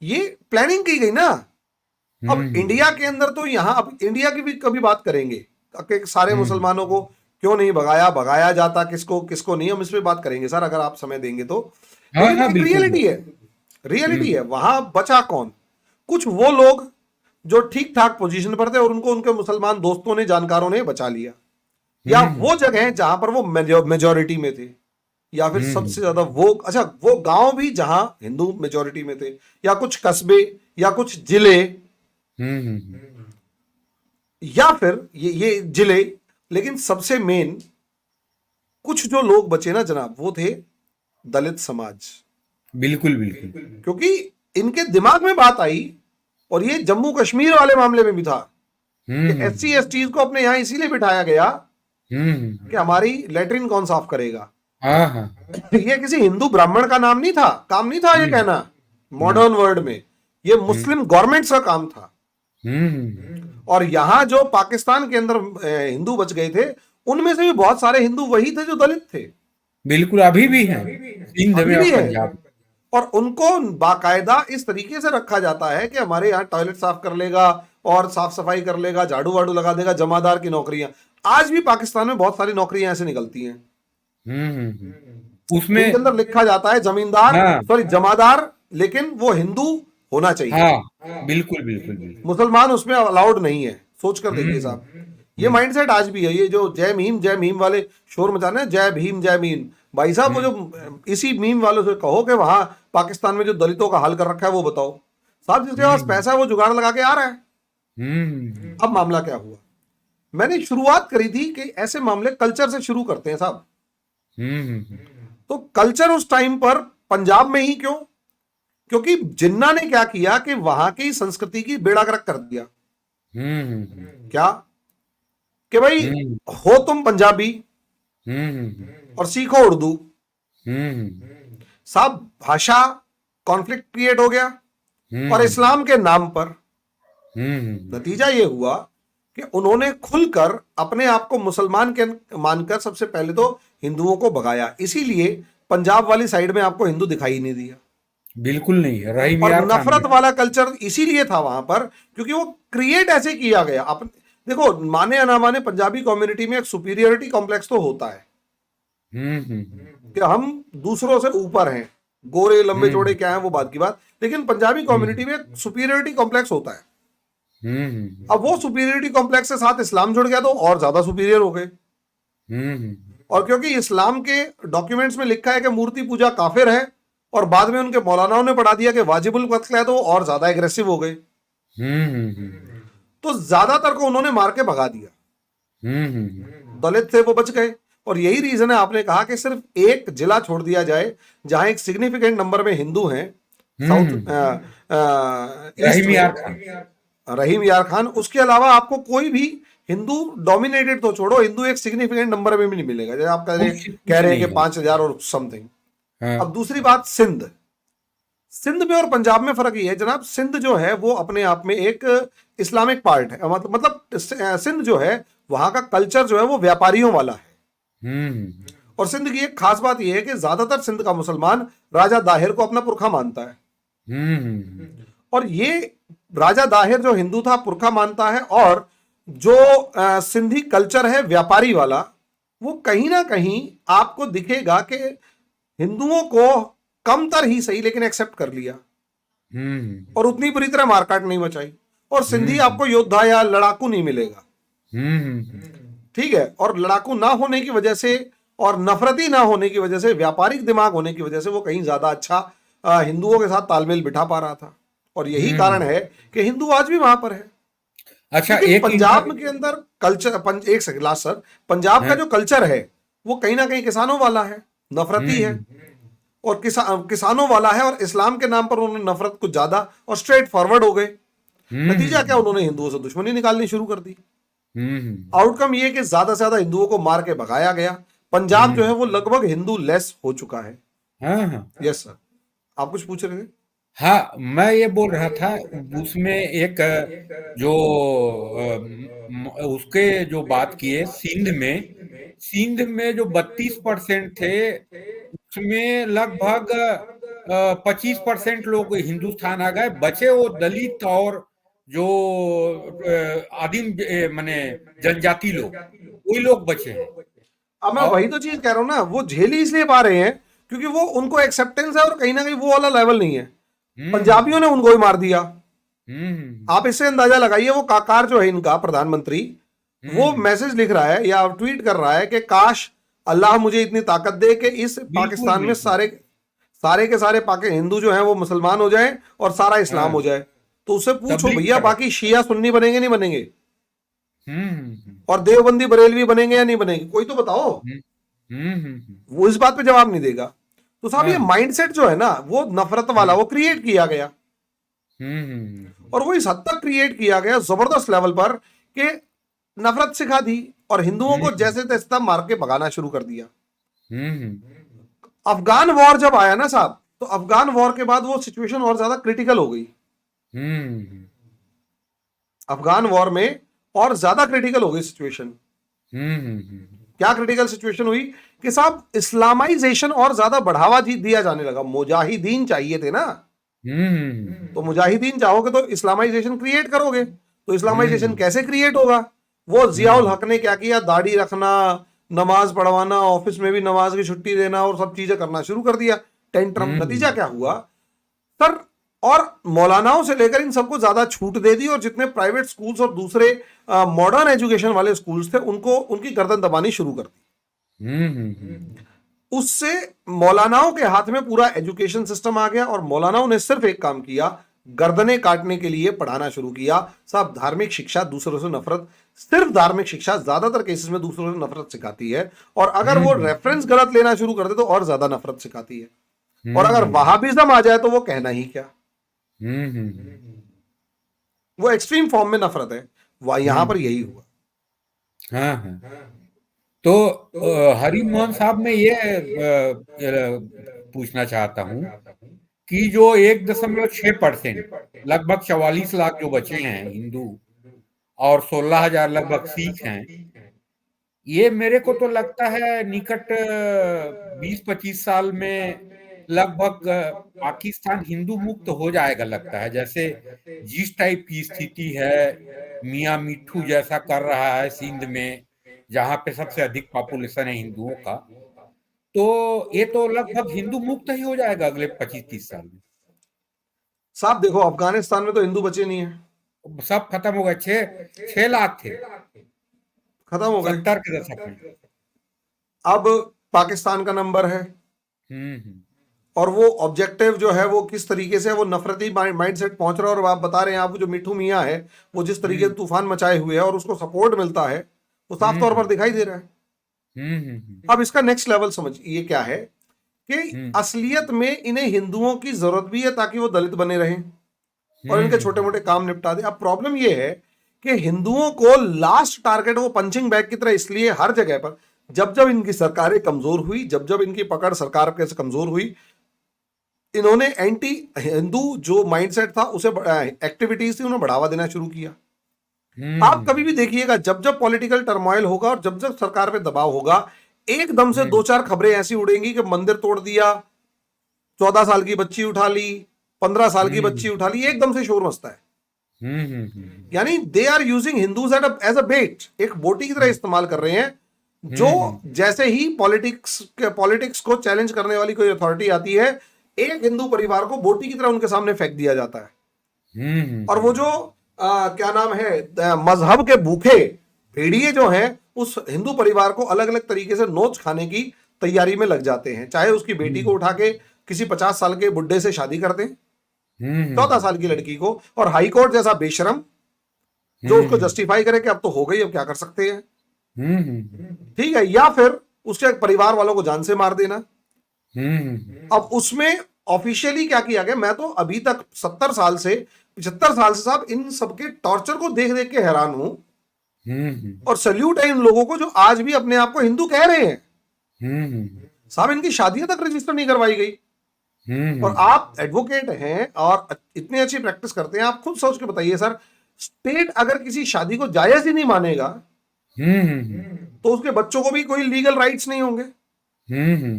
ये प्लानिंग की गई ना। अब इंडिया के अंदर तो यहां, अब इंडिया की भी कभी बात करेंगे कि सारे मुसलमानों को क्यों नहीं भगाया जाता, किसको नहीं, हम इस पे बात करेंगे सर अगर आप समय देंगे तो। रियलिटी है वहां बचा कौन, कुछ वो लोग जो ठीक ठाक पोजीशन पर थे और उनको उनके मुसलमान दोस्तों ने, जानकारों ने बचा लिया, या वो जगह जहां पर वो मेजॉरिटी में थे, या फिर सबसे ज्यादा वो गांव भी जहां हिंदू मेजॉरिटी में थे, या कुछ कस्बे या कुछ जिले, या फिर ये जिले, लेकिन सबसे मेन कुछ जो लोग बचे ना जनाब, वो थे दलित समाज। बिल्कुल। क्योंकि इनके दिमाग में बात आई, और ये जम्मू कश्मीर वाले मामले में भी था कि SC STs को अपने यहां इसीलिए बिठाया गया कि हमारी लेटरिन कौन साफ करेगा, हाँ हाँ। ये किसी हिंदू ब्राह्मण का नाम नहीं था, काम नहीं था ये कहना मॉडर्न वर्ल्ड में, ये मुस्लिम गवर्नमेंट्स का काम था। और यहां जो पाकिस्तान के अंदर हिंदू बच गए थे, उनमें से भी बहुत सारे हिंदू वही थे जो दलित थे, बिल्कुल अभी भी हैं सिंध अभी में और भी है। पंजाब। और उनको बाकायदा इस तरीके से रखा जाता है कि हमारे यहाँ टॉयलेट साफ कर लेगा और साफ सफाई कर लेगा, झाड़ू वाड़ू लगा देगा, जमादार की नौकरियां। आज भी पाकिस्तान में बहुत सारी नौकरियां ऐसे निकलती हैं उसमें। जिनके अंदर लिखा जाता है जमींदार, हाँ सॉरी जमादार, लेकिन वो हिंदू होना चाहिए, हाँ, बिल्कुल बिल्कुल बिल्कुल। मुसलमान उसमें अलाउड नहीं है। सोच कर देखिए हम्म साहब, ये माइंडसेट आज भी है। ये जो जय भीम वाले शोर मचाने हैं, जय भीम जय भीम, भाई साहब वो जो इसी मीम वालों से कहो कि वहां पाकिस्तान में जो दलितों का हाल कर रखा है वो बताओ। साहब जिसके पास पैसा है वो जुगाड़ लगा के आ रहा है। अब मामला क्या हुआ, मैंने शुरुआत करी थी कि ऐसे मामले कल्चर से शुरू करते हैं साहब। तो कल्चर उस टाइम पर पंजाब में ही क्यों, क्योंकि जिन्ना ने क्या किया कि वहां की संस्कृति की बेड़ा गर्क कर दिया। क्या कि भाई हो तुम पंजाबी और सीखो उर्दू। साहब भाषा कॉन्फ्लिक्ट क्रिएट हो गया, और इस्लाम के नाम पर नतीजा ये हुआ कि उन्होंने खुलकर अपने आप को मुसलमान के मानकर सबसे पहले तो हिंदुओं को भगाया। इसीलिए पंजाब वाली साइड में आपको हिंदू दिखाई नहीं दिया, बिल्कुल नहीं। रहीम और यार खान नफरत वाला कल्चर इसीलिए था वहां पर क्योंकि वो क्रिएट ऐसे किया गया। आप देखो, माने या ना माने, पंजाबी कम्युनिटी में एक सुपीरियरिटी कॉम्प्लेक्स तो होता है कि हम दूसरों से ऊपर हैं, गोरे लंबे चौड़े क्या हैं वो बात की बात, लेकिन पंजाबी कम्युनिटी में एक सुपीरियरिटी कॉम्प्लेक्स होता है। अब वो सुपीरियरिटी कॉम्प्लेक्स के साथ इस्लाम जुड़ गया तो और ज्यादा सुपीरियर हो गए। और क्योंकि इस्लाम के डॉक्यूमेंट्स में लिखा है कि मूर्ति पूजा काफिर है, और बाद में उनके मौलानाओं ने पढ़ा दिया कि वाजिबुल कत्ल है, तो और ज्यादा एग्रेसिव हो गए। तो ज्यादातर को उन्होंने मार के भगा दिया, दलित थे वो बच गए। और यही रीजन है, आपने कहा कि सिर्फ एक जिला छोड़ दिया जाए जहां एक सिग्निफिकेंट नंबर में हिंदू हैं, साउथ रहीम यार खान। रहीम यार खान, उसके अलावा आपको कोई भी हिंदू डोमिनेटेड तो छोड़ो, हिंदू एक सिग्निफिकेंट नंबर में भी नहीं मिलेगा, जैसे आप कह रहे हैं कि 5,000 और समथिंग। अब दूसरी बात, सिंध में और पंजाब में फर्क ये है जनाब, सिंध जो है वो अपने आप में एक इस्लामिक पार्ट है, मतलब सिंध जो है वहां का कल्चर जो है वो व्यापारियों वाला है। और सिंध की एक खास बात यह है कि ज्यादातर सिंध का मुसलमान राजा दाहिर को अपना पुरखा मानता है। और ये राजा दाहिर जो हिंदू था पुरखा मानता है, और जो सिंधी कल्चर है व्यापारी वाला, वो कहीं ना कहीं आपको दिखेगा कि हिंदुओं को कमतर ही सही लेकिन एक्सेप्ट कर लिया, और उतनी बुरी तरह मारकाट नहीं मचाई। और सिंधी आपको योद्धा या लड़ाकू नहीं मिलेगा, ठीक है। और लड़ाकू ना होने की वजह से और नफरती ना होने की वजह से, व्यापारिक दिमाग होने की वजह से वो कहीं ज्यादा अच्छा हिंदुओं के साथ तालमेल बिठा पा रहा था। और यही कारण है कि हिंदू आज भी वहां पर है। अच्छा, एक पंजाब इंटर के अंदर कल्चर, एक सेकंड लास्ट सर, पंजाब का जो कल्चर है वो कहीं ना कहीं किसानों वाला है, नफरती है, और किसानों वाला है, और इस्लाम के नाम पर उन्होंने नफरत कुछ ज्यादा और स्ट्रेट फॉरवर्ड हो गए। नतीजा क्या, उन्होंने हिंदुओं से दुश्मनी निकालनी शुरू कर दी। आउटकम ये कि ज्यादा से ज्यादा हिंदुओं को मार के भगाया गया। पंजाब जो है वो लगभग हिंदू लेस हो चुका है। यस सर, आप कुछ पूछ रहे थे? हाँ, मैं ये बोल रहा था, उसमें एक जो उसके जो बात किए सिंध में जो 32% थे, उसमें लगभग 25% लोग हिंदुस्तान आ गए, बचे वो दलित और जो आदिम माने जनजाति लोग, वही लोग बचे हैं। अब मैं वही तो चीज कह रहा हूं ना, वो झेल ही इसलिए पा रहे हैं क्योंकि वो उनको एक्सेप्टेंस है, और कहीं ना कहीं वो वाला लेवल नहीं है। पंजाबियों ने उनको ही मार दिया। आप इससे अंदाजा लगाइए, वो काकार जो है इनका प्रधानमंत्री, वो मैसेज लिख रहा है या ट्वीट कर रहा है कि काश अल्लाह मुझे इतनी ताकत दे कि इस पाकिस्तान में सारे के सारे हिंदू जो हैं वो मुसलमान हो जाएं और सारा इस्लाम हो जाए। तो उससे पूछो भैया, बाकी शिया सुन्नी बनेंगे नहीं बनेंगे, और देवबंदी बरेलवी बनेंगे या नहीं बनेंगे, कोई तो बताओ। वो इस बात पे जवाब नहीं देगा। तो साहब ये माइंडसेट जो है ना वो नफरत वाला, वो क्रिएट किया गया, और वो इस हद तक क्रिएट किया गया जबरदस्त लेवल पर कि नफरत सिखा दी, और हिंदुओं को जैसे तैसे मार के भगाना शुरू कर दिया। अफगान वॉर जब आया ना साहब, तो अफगान वॉर के बाद वो सिचुएशन और ज्यादा क्रिटिकल हो गई। अफगान वॉर में और ज्यादा क्रिटिकल हो गई सिचुएशन। क्या क्रिटिकल सिचुएशन हुई कि साहब इस्लामाइजेशन और ज्यादा बढ़ावा दिया जाने लगा। मुजाहिदीन चाहिए थे ना, तो मुजाहिदीन चाहोगे तो इस्लामाइजेशन क्रिएट करोगे। तो इस्लामाइजेशन कैसे क्रिएट होगा? वो जियाउल हक ने क्या किया, दाढ़ी रखना, नमाज पढ़वाना, ऑफिस में भी नमाज की छुट्टी देना और सब चीजें करना शुरू कर दिया। टेंट्रम। नतीजा क्या हुआ सर? और मौलानाओं से लेकर इन सबको ज्यादा छूट दे दी, और जितने प्राइवेट स्कूल्स और दूसरे मॉडर्न एजुकेशन वाले स्कूल्स थे उनको उनकी गर्दन दबानी शुरू कर दी। उससे मौलानाओं के हाथ में पूरा एजुकेशन सिस्टम आ गया, और मौलानाओं ने सिर्फ एक काम किया, गर्दनें काटने के लिए पढ़ाना शुरू किया। साहब धार्मिक शिक्षा दूसरों से नफरत, सिर्फ धार्मिक शिक्षा ज्यादातर केसेस में दूसरों से नफरत सिखाती है, और अगर वो रेफरेंस गलत लेना शुरू कर दे तो और ज्यादा नफरत सिखाती है। और अगर वहाबिज्म आ जाए तो वो कहना ही क्या, वो एक्सट्रीम फॉर्म में नफरत है। वह यहां पर यही हुआ। हाँ। तो हरि मोहन साहब, मैं ये पूछना चाहता हूँ कि जो 1.6%, लगभग 44 लाख जो बचे हैं हिंदू और 16,000 लगभग सिख हैं, ये मेरे को तो लगता है निकट 20-25 साल में लगभग पाकिस्तान हिंदू मुक्त हो जाएगा लगता है। जैसे जिस टाइप की स्थिति है, मियां मिट्ठू जैसा कर रहा है सिंध में, जहां पे सबसे अधिक पॉपुलेशन है हिंदुओं का, तो ये तो लगभग हिंदू मुक्त ही हो जाएगा अगले 25-30 साल में। साहब देखो, अफगानिस्तान में तो हिंदू बचे नहीं है, सब खत्म हो गए। 6 लाख थे, खत्म हो गए 70 के दशक में। अब पाकिस्तान का नंबर है, और वो ऑब्जेक्टिव जो है वो किस तरीके से वो नफरती माइंडसेट पहुंच रहा है। और आप बता रहे हैं, आप जो मिठू मियां है वो जिस तरीके से तूफान मचाए हुए है और उसको सपोर्ट मिलता है, वो साफ तौर पर दिखाई दे रहा है। अब इसका नेक्स्ट लेवल समझिए क्या है कि असलियत में इन्हें हिंदुओं की जरूरत भी है ताकि वो दलित बने रहें और इनके छोटे मोटे काम निपटा दे। अब प्रॉब्लम ये है कि हिंदुओं को लास्ट टारगेट वो पंचिंग बैग की तरह, इसलिए हर जगह पर जब जब इनकी सरकारें कमजोर हुई, जब जब इनकी पकड़ सरकार के कमजोर हुई, इन्होंने एंटी हिंदू जो माइंडसेट था उसे, एक्टिविटीज थी, उन्हें बढ़ावा देना शुरू किया। आप कभी भी देखिएगा, जब जब पॉलिटिकल टर्मोइल होगा और जब जब सरकार पे दबाव होगा, एकदम से 2-4 खबरें ऐसी उड़ेंगी कि मंदिर तोड़ दिया, 14 साल की बच्ची उठा ली, 15 साल की बच्ची उठा ली, एकदम से शोर मचता है। यानी they are using Hindus as a bait, एक बोटी की तरह इस्तेमाल कर रहे हैं। जो जैसे ही पॉलिटिक्स को चैलेंज करने वाली कोई अथॉरिटी आती है, एक हिंदू परिवार को बोटी की तरह उनके सामने फेंक दिया जाता है। और वो जो क्या नाम है, मजहब के भूखे भेड़िए जो हैं, उस हिंदू परिवार को अलग अलग तरीके से नोच खाने की तैयारी में लग जाते हैं। चाहे उसकी बेटी को उठा के किसी 50 साल के बुड्ढे से शादी कर दें, 14 साल की लड़की को, और हाई कोर्ट जैसा बेशरम जो उसको जस्टिफाई करे कि अब तो हो गई, अब क्या कर सकते हैं, ठीक है, या फिर उसके परिवार वालों को जान से मार देना। अब उसमें ऑफिशियली क्या किया गया, मैं तो अभी तक 70 साल से 75 साल से साहब इन सबके टॉर्चर को देख देख के हैरान हूं, और सल्यूट है इन लोगों को जो आज भी अपने आप को हिंदू कह रहे हैं। साहब इनकी शादियां तक रजिस्टर नहीं करवाई गई, और आप एडवोकेट हैं और इतनी अच्छी प्रैक्टिस करते हैं, आप खुद सोच के बताइए सर, स्टेट अगर किसी शादी को जायज ही नहीं मानेगा तो उसके बच्चों को भी कोई लीगल राइट्स नहीं होंगे,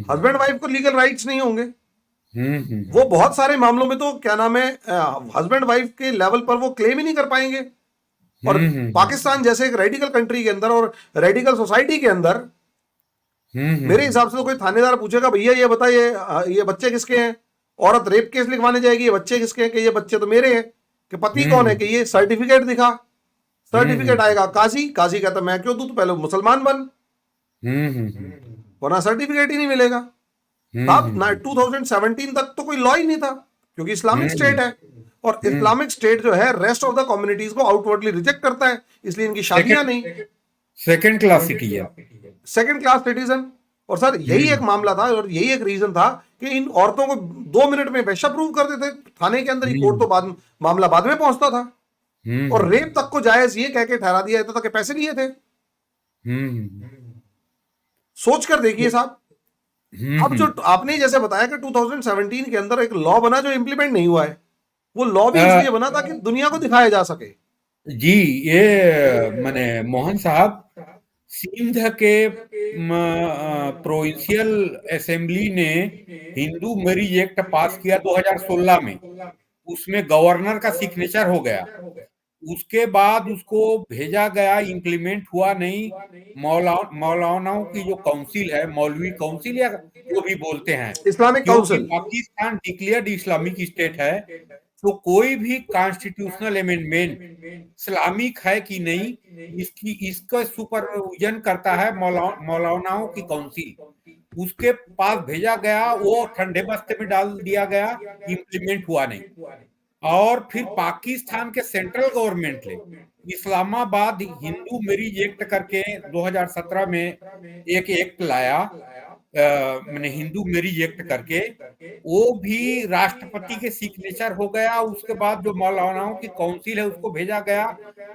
हस्बैंड वाइफ को लीगल राइट्स नहीं होंगे। वो बहुत सारे मामलों में तो क्या नाम है, हस्बैंड वाइफ के लेवल पर वो क्लेम ही नहीं कर पाएंगे। और पाकिस्तान जैसे एक रेडिकल कंट्री के अंदर और रेडिकल सोसाइटी के अंदर मेरे हिसाब से तो कोई थानेदार पूछेगा, भैया ये बताइए ये बच्चे किसके हैं, औरत रेप केस लिखवाने जाएगी, ये बच्चे किसके हैं, कि ये बच्चे तो मेरे हैं, कि पति कौन है, कि ये सर्टिफिकेट दिखा, सर्टिफिकेट आएगा, काजी कहता मैं क्यों दूं, तो पहले मुसलमान बन, वरना सर्टिफिकेट ही नहीं मिलेगा। अब 2017 तक तो कोई लॉ ही नहीं था, क्योंकि इस्लामिक स्टेट है, और इस्लामिक स्टेट जो है रेस्ट ऑफ द कम्युनिटीज को आउटवर्डली रिजेक्ट करता है, इसलिए इनकी शादियां नहीं, second class citizen, second class citizen. और सर यही एक मामला था, और यही एक रीजन था कि इन औरतों को 2 मिनट में पेशा प्रूव कर देते थाने के अंदर ही, कोर्ट तो बाद मामला बाद में पहुंचता था, और रेप तक को जायज ये कह के ठहरा दिया जाता था कि पैसे लिए थे। सोच कर देखिए साहब, अब जो आपने जैसे बताया कि 2017 के अंदर एक लॉ बना जो इंप्लीमेंट नहीं हुआ है, वो लॉ भी अ, इसलिए बना ताकि दुनिया को दिखाया जा सके। जी, ये माने मोहन साहब, सिंध के प्रोविंशियल असेंबली ने हिंदू मैरिज एक्ट पास किया 2016 में। उसमें गवर्नर का सिग्नेचर हो गया। उसके बाद उसको भेजा गया, इम्प्लीमेंट हुआ नहीं। मौलानाओं की जो काउंसिल है, मौलवी काउंसिल या जो भी बोलते हैं, इस्लामिक क्योंकि council. Pakistan declared Islamic state है, तो कोई भी कॉन्स्टिट्यूशनल अमेंडमेंट इस्लामिक है कि नहीं, इसका सुपरविजन करता है मौलानाओं की काउंसिल। उसके पास भेजा गया, वो ठंडे बस्ते में डाल दिया गया, इम्प्लीमेंट हुआ नहीं। और फिर पाकिस्तान के सेंट्रल गवर्नमेंट ने इस्लामाबाद हिंदू मैरिज एक्ट करके 2017 में एक एक्ट लाया, मैंने हिंदू मैरिज एक्ट करके, वो भी राष्ट्रपति के सिग्नेचर हो गया। उसके बाद जो मौलानाओं की काउंसिल है उसको भेजा गया,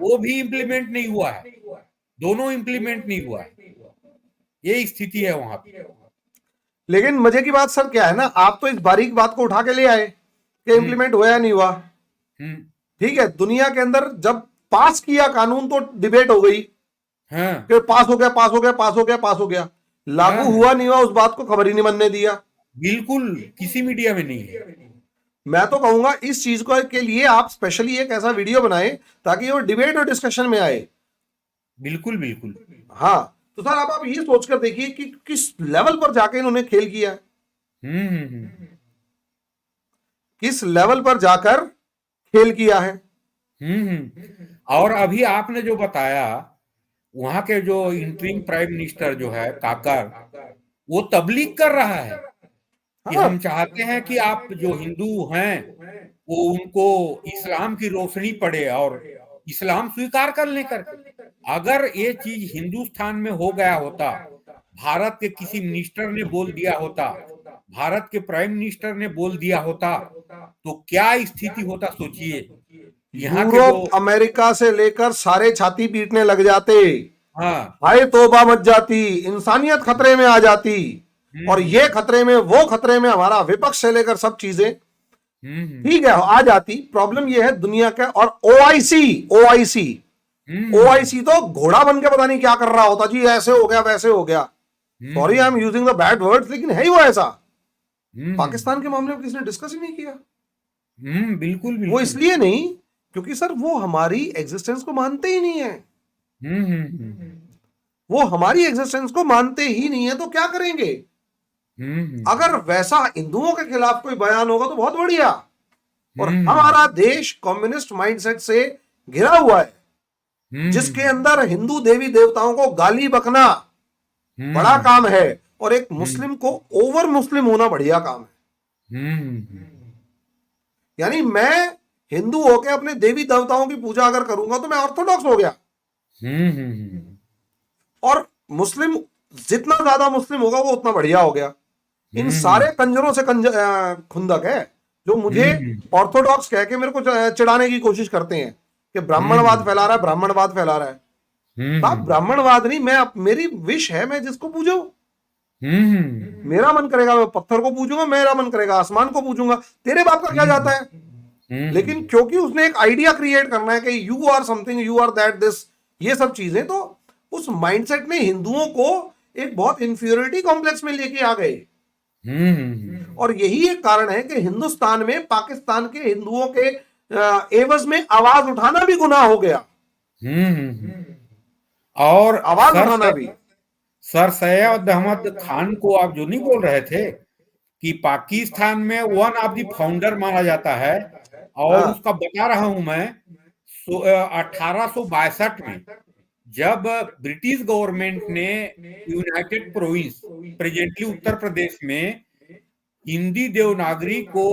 वो भी इम्प्लीमेंट नहीं हुआ है। दोनों इम्प्लीमेंट नहीं हुआ है। ये स्थिति है वहां पे। लेकिन मजे की बात सर क्या है ना, आप तो इस बारीक बात को उठा के ले आए कि हम्म इंप्लीमेंट हुआ या नहीं हुआ। हम्म ठीक है, दुनिया के अंदर जब पास किया कानून तो डिबेट हो गई हाँ कि पास हो गया, पास हो गया, पास हो गया, पास हो गया। लागू हाँ, हुआ नहीं हुआ उस बात को खबर ही नहीं बनने दिया। बिल्कुल किसी मीडिया में नहीं है। मैं तो कहूंगा इस चीज को के लिए आप स्पेशली एक ऐसा वीडियो बनाए ताकि वो डिबेट और डिस्कशन में आए। बिल्कुल बिल्कुल। हाँ, तो सर अब आप ये सोचकर देखिए कि किस लेवल पर जाके इन्होंने खेल किया है, हम्म। किस लेवल पर जाकर खेल किया है। और अभी आपने जो बताया, वहां के जो इंटरिम प्राइम मिनिस्टर जो है काकर, वो तबलीग कर रहा है कि हाँ, हम चाहते हैं कि आप जो हिंदू हैं वो उनको इस्लाम की रोशनी पड़े और इस्लाम स्वीकार कर ले करके। अगर ये चीज हिंदुस्तान में हो गया होता, भारत के किसी मिनिस्टर ने बोल दिया होता, भारत के प्राइम मिनिस्टर ने बोल दिया होता, तो क्या स्थिति होता सोचिए। यहाँ के जो, यूरोप अमेरिका से लेकर सारे छाती पीटने लग जाते, हाँ, हाय तौबा मच जाती, इंसानियत खतरे में आ जाती। और हम्म ये खतरे में, वो खतरे में, हमारा विपक्ष से लेकर सब चीजें हम्म ठीक है आ जाती। प्रॉब्लम ये है दुनिया का। और ओआईसी, ओआईसी, हम्म ओआईसी तो घोड़ा बन के पता नहीं क्या कर रहा होता जी, ऐसे हो गया वैसे हो गया। Sorry I am hmm using the bad words, लेकिन है ही वो ऐसा। हम्म पाकिस्तान के मामले में किसी ने डिस्कस ही नहीं किया। बिल्कुल वो बिल्कुल। इसलिए नहीं क्योंकि सर वो हमारी एग्जिस्टेंस को मानते ही नहीं है। हम्म। वो हमारी एग्जिस्टेंस को मानते ही नहीं है, तो क्या करेंगे। अगर वैसा हिंदुओं के खिलाफ कोई बयान होगा तो बहुत बढ़िया। और हम्म हमारा देश कम्युनिस्ट माइंडसेट से घिरा हुआ है, जिसके हम्म अंदर हिंदू देवी देवताओं को गाली बकना बड़ा हम्म काम है, और एक हम्म मुस्लिम को ओवर मुस्लिम होना बढ़िया काम है। हम्म यानी मैं हिंदू होकर अपने देवी देवताओं की पूजा अगर करूंगा तो मैं ऑर्थोडॉक्स हो गया। हम्म और मुस्लिम जितना ज्यादा मुस्लिम होगा वो उतना बढ़िया हो गया। इन सारे कंजरों से खुंदक है जो मुझे हम्म ऑर्थोडॉक्स कह के मेरे को चिढ़ाने की कोशिश करते हैं कि ब्राह्मणवाद हम्म फैला रहा है, ब्राह्मणवाद फैला रहा है। साहब हम्म ब्राह्मणवाद नहीं, मैं मेरी विश है मैं जिसको पूजू। हम्म मेरा मन करेगा मैं पत्थर को पूजूंगा, मेरा मन करेगा आसमान को पूजूंगा, तेरे बाप का क्या जाता है। लेकिन हम्म क्योंकि उसने एक आइडिया क्रिएट करना है कि you are something, you are that, this, ये सब चीजें, तो उस माइंडसेट ने हिंदुओं को एक बहुत इंफीरियोरिटी कॉम्प्लेक्स में लेके आ गए। और यही एक कारण है कि हिंदुस्तान में पाकिस्तान के हिंदुओं के एवज में आवाज उठाना भी गुनाह हो गया। और आवाज सर उठाना भी। सर सैयद अहमद खान को आप जो नहीं बोल रहे थे कि पाकिस्तान में वन ऑफ द फाउंडर माना जाता है, और हाँ, उसका बता रहा हूं मैं, 1862 में जब ब्रिटिश गवर्नमेंट ने United province, presently Uttar Pradesh में, हिंदी देवनागरी को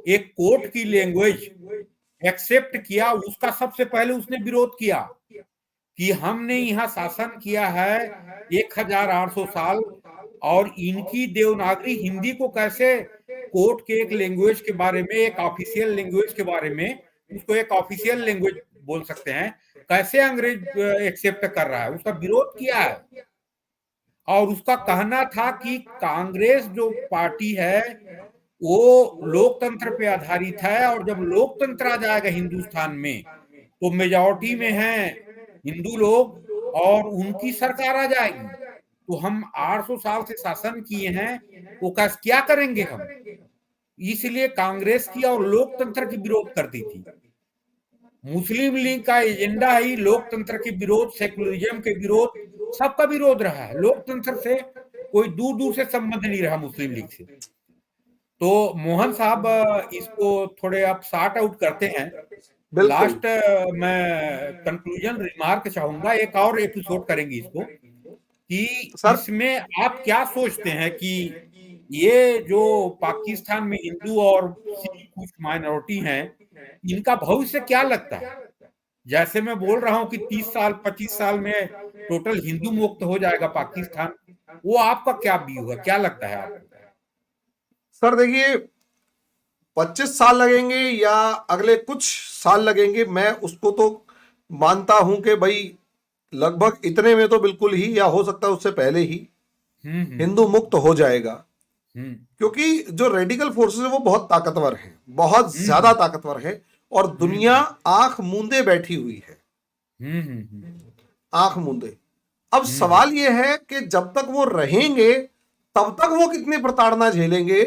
एक कोर्ट की लैंग्वेज एक्सेप्ट किया, उसका सबसे पहले उसने विरोध किया कि हमने यहाँ शासन किया है 1800 साल, और इनकी देवनागरी हिंदी को कैसे कोर्ट के एक लैंग्वेज के बारे में, एक ऑफिशियल लैंग्वेज के बारे में, उसको एक ऑफिशियल लैंग्वेज बोल सकते हैं, कैसे अंग्रेज एक्सेप्ट कर रहा है, उसका विरोध किया है। और उसका कहना था कि कांग्रेस जो पार्टी है वो लोकतंत्र पे आधारित है, और जब लोकतंत्र आ जाएगा हिंदुस्तान में तो मेजॉरिटी में है हिंदू लोग और उनकी सरकार आ जाएगी। तो हम 800 साल से शासन किए हैं, वो क्या करेंगे हम? इसलिए कांग्रेस की और लोकतंत्र की विरोध करती थी। मुस्लिम लीग का एजेंडा ही लोकतंत्र के विरोध, सेकुलरिज्म के विरोध, सबका विरोध रहा है। लोकतंत्र से कोई दूर दूर से संबंध नहीं रहा मुस्लिम लीग से। तो मोहन साहब इसको थोड़े आप शार्ट आउट करते हैं। बिल्कुल लास्ट मैं कंक्लूजन रिमार्क चाहूंगा, एक और एपिसोड करेंगे इसको, कि सर। इसमें आप क्या सोचते हैं कि ये जो पाकिस्तान में हिंदू और सिख कुछ माइनॉरिटी हैं, इनका भविष्य क्या लगता है? जैसे मैं बोल रहा हूं कि 30 साल 25 साल में टोटल हिंदू मुक्त हो जाएगा पाकिस्तान, वो आपका क्या व्यू है, क्या लगता है आपको? सर देखिए, 25 साल लगेंगे या अगले कुछ साल लगेंगे, मैं उसको तो मानता हूं कि भाई लगभग इतने में तो बिल्कुल ही, या हो सकता है उससे पहले ही हिंदू मुक्त हो जाएगा। क्योंकि जो रेडिकल फोर्सेस है वो बहुत ताकतवर है, बहुत ज्यादा ताकतवर है, और दुनिया आंख मूंदे बैठी हुई है, आंख मूंदे। अब सवाल यह है कि जब तक वो रहेंगे तब तक वो कितनी प्रताड़ना झेलेंगे,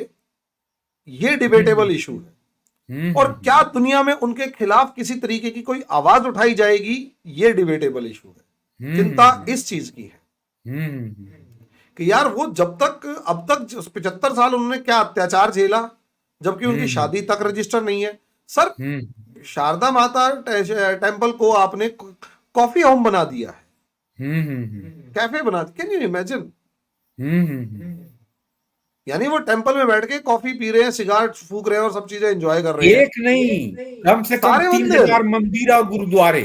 ये डिबेटेबल इशू है। और क्या दुनिया में उनके खिलाफ किसी तरीके की कोई आवाज उठाई जाएगी, ये डिबेटेबल इशू है। चिंता इस चीज की है कि यार वो जब तक, अब तक 75 साल उन्होंने क्या अत्याचार झेला, जबकि उनकी शादी तक रजिस्टर नहीं है। सर, शारदा माता टेम्पल को आपने कॉफी होम बना दिया है, कैफे बना दिया। Can you imagine? यानी वो टेम्पल में बैठ के कॉफी पी रहे हैं, सिगारेट फूक रहे हैं और सब चीजें एंजॉय कर रहे हैं। एक नहीं, कम से कम सारे 3000 मंदिर और गुरुद्वारे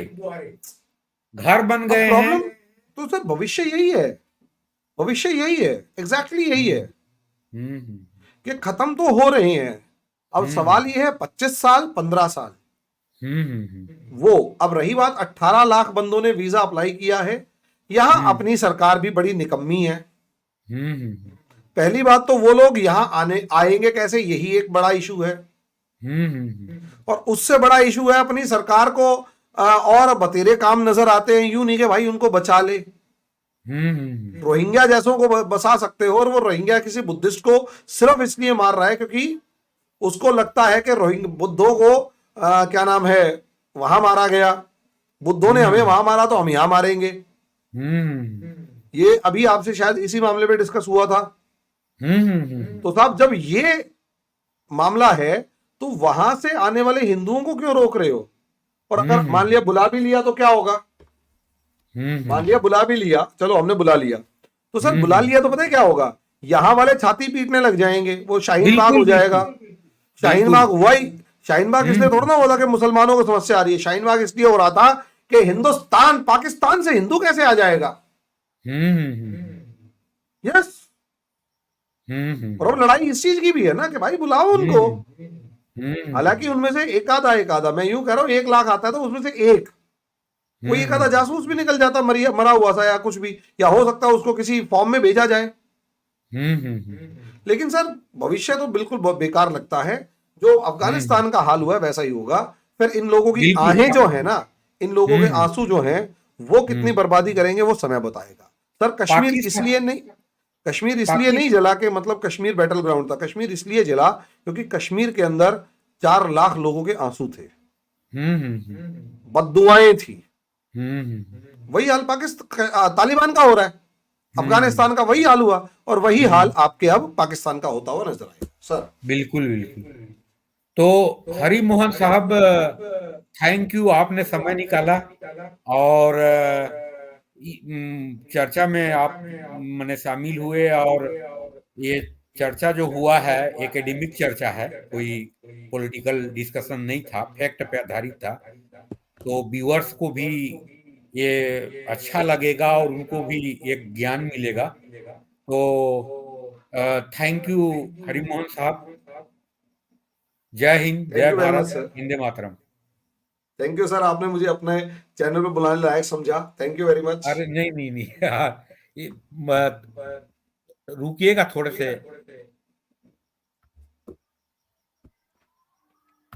घर बन गए हैं। प्रॉब्लम तो सर भविष्य यही है, भविष्य यही है, एग्जैक्टली यही है कि खत्म तो हो रहे हैं। अब सवाल ये है 25 साल 15 साल, वो अब रही बात 18 लाख बंदों ने वीजा अप्लाई किया है। यहां अपनी सरकार भी बड़ी निकम्मी है। पहली बात तो वो लोग यहां आएंगे कैसे, यही एक बड़ा इशू है। और उससे बड़ा इशू है अपनी सरकार को और बतेरे काम नजर आते हैं। यूं नहीं कि भाई उनको बचा ले, रोहिंग्या जैसों को बसा सकते हो, और वो रोहिंग्या किसी बुद्धिस्ट को सिर्फ इसलिए मार रहा है क्योंकि उसको लगता है कि रोहिंग्या बुद्धों को क्या नाम है वहां मारा गया, बुद्धों ने हमें वहां मारा तो हम यहां मारेंगे। ये अभी आपसे शायद इसी मामले पे डिस्कस हुआ था। तो साहब जब ये मामला है तो वहां से आने वाले हिंदुओं को क्यों रोक रहे हो? और अगर मान लिया बुला भी लिया तो क्या होगा? मान लिया बुला भी लिया, चलो हमने बुला लिया, तो सर बुला लिया तो पता है क्या होगा? यहां वाले छाती पीटने लग जाएंगे, वो शाहीन बाग हो जाएगा। शाहीन बाग वही, शाहीन बाग इसलिए थोड़ा ना हो रहा कि मुसलमानों को समस्या आ रही है, शाहीन बाग इसलिए हो रहा था कि हिंदुस्तान, पाकिस्तान से हिंदू कैसे आ जाएगा। यस। और अब लड़ाई इस चीज की भी है ना कि भाई बुलाओ उनको। हालांकि उनमें से एक आधा, मैं यूं कह रहा हूं 1 लाख आता है तो उसमें से एक कोई एक आधा जासूस भी निकल जाता मरा हुआ सा या कुछ भी, या हो सकता है उसको किसी फॉर्म में भेजा जाए। लेकिन सर भविष्य तो बिल्कुल बेकार लगता है। जो अफगानिस्तान का हाल हुआ है वैसा ही होगा। फिर इन लोगों की आहें जो है ना, इन लोगों के आंसू जो हैं, वो कितनी बर्बादी करेंगे वो समय बताएगा। सर कश्मीर इसलिए नहीं जला के मतलब कश्मीर बैटल ग्राउंड था, कश्मीर इसलिए जला क्योंकि कश्मीर के अंदर 4 लाख लोगों के आंसू थे, बद्दुआएं थी। वही हाल पाकिस्तान तालिबान का हो रहा है, अफगानिस्तान का वही हाल हुआ, और वही हाल आपके अब पाकिस्तान का होता हुआ नजर आएगा। सर बिल्कुल बिल्कुल। तो हरि मोहन साहब, थैंक यू, आपने समय निकाला और चर्चा में आप मैंने शामिल हुए। और ये चर्चा जो हुआ है एकेडमिक चर्चा है, कोई पॉलिटिकल डिस्कशन नहीं था, फैक्ट पे आधारित था। तो व्यूअर्स को भी ये अच्छा लगेगा और उनको भी एक ज्ञान मिलेगा। तो थैंक यू हरिमोहन साहब। जय हिंद, जय Bharat, Vande Mataram. Thank you sir, आपने मुझे अपने चैनल पे बुलाने लायक समझा। Thank you very much. अरे नहीं यार, रुकिएगा थोड़े से।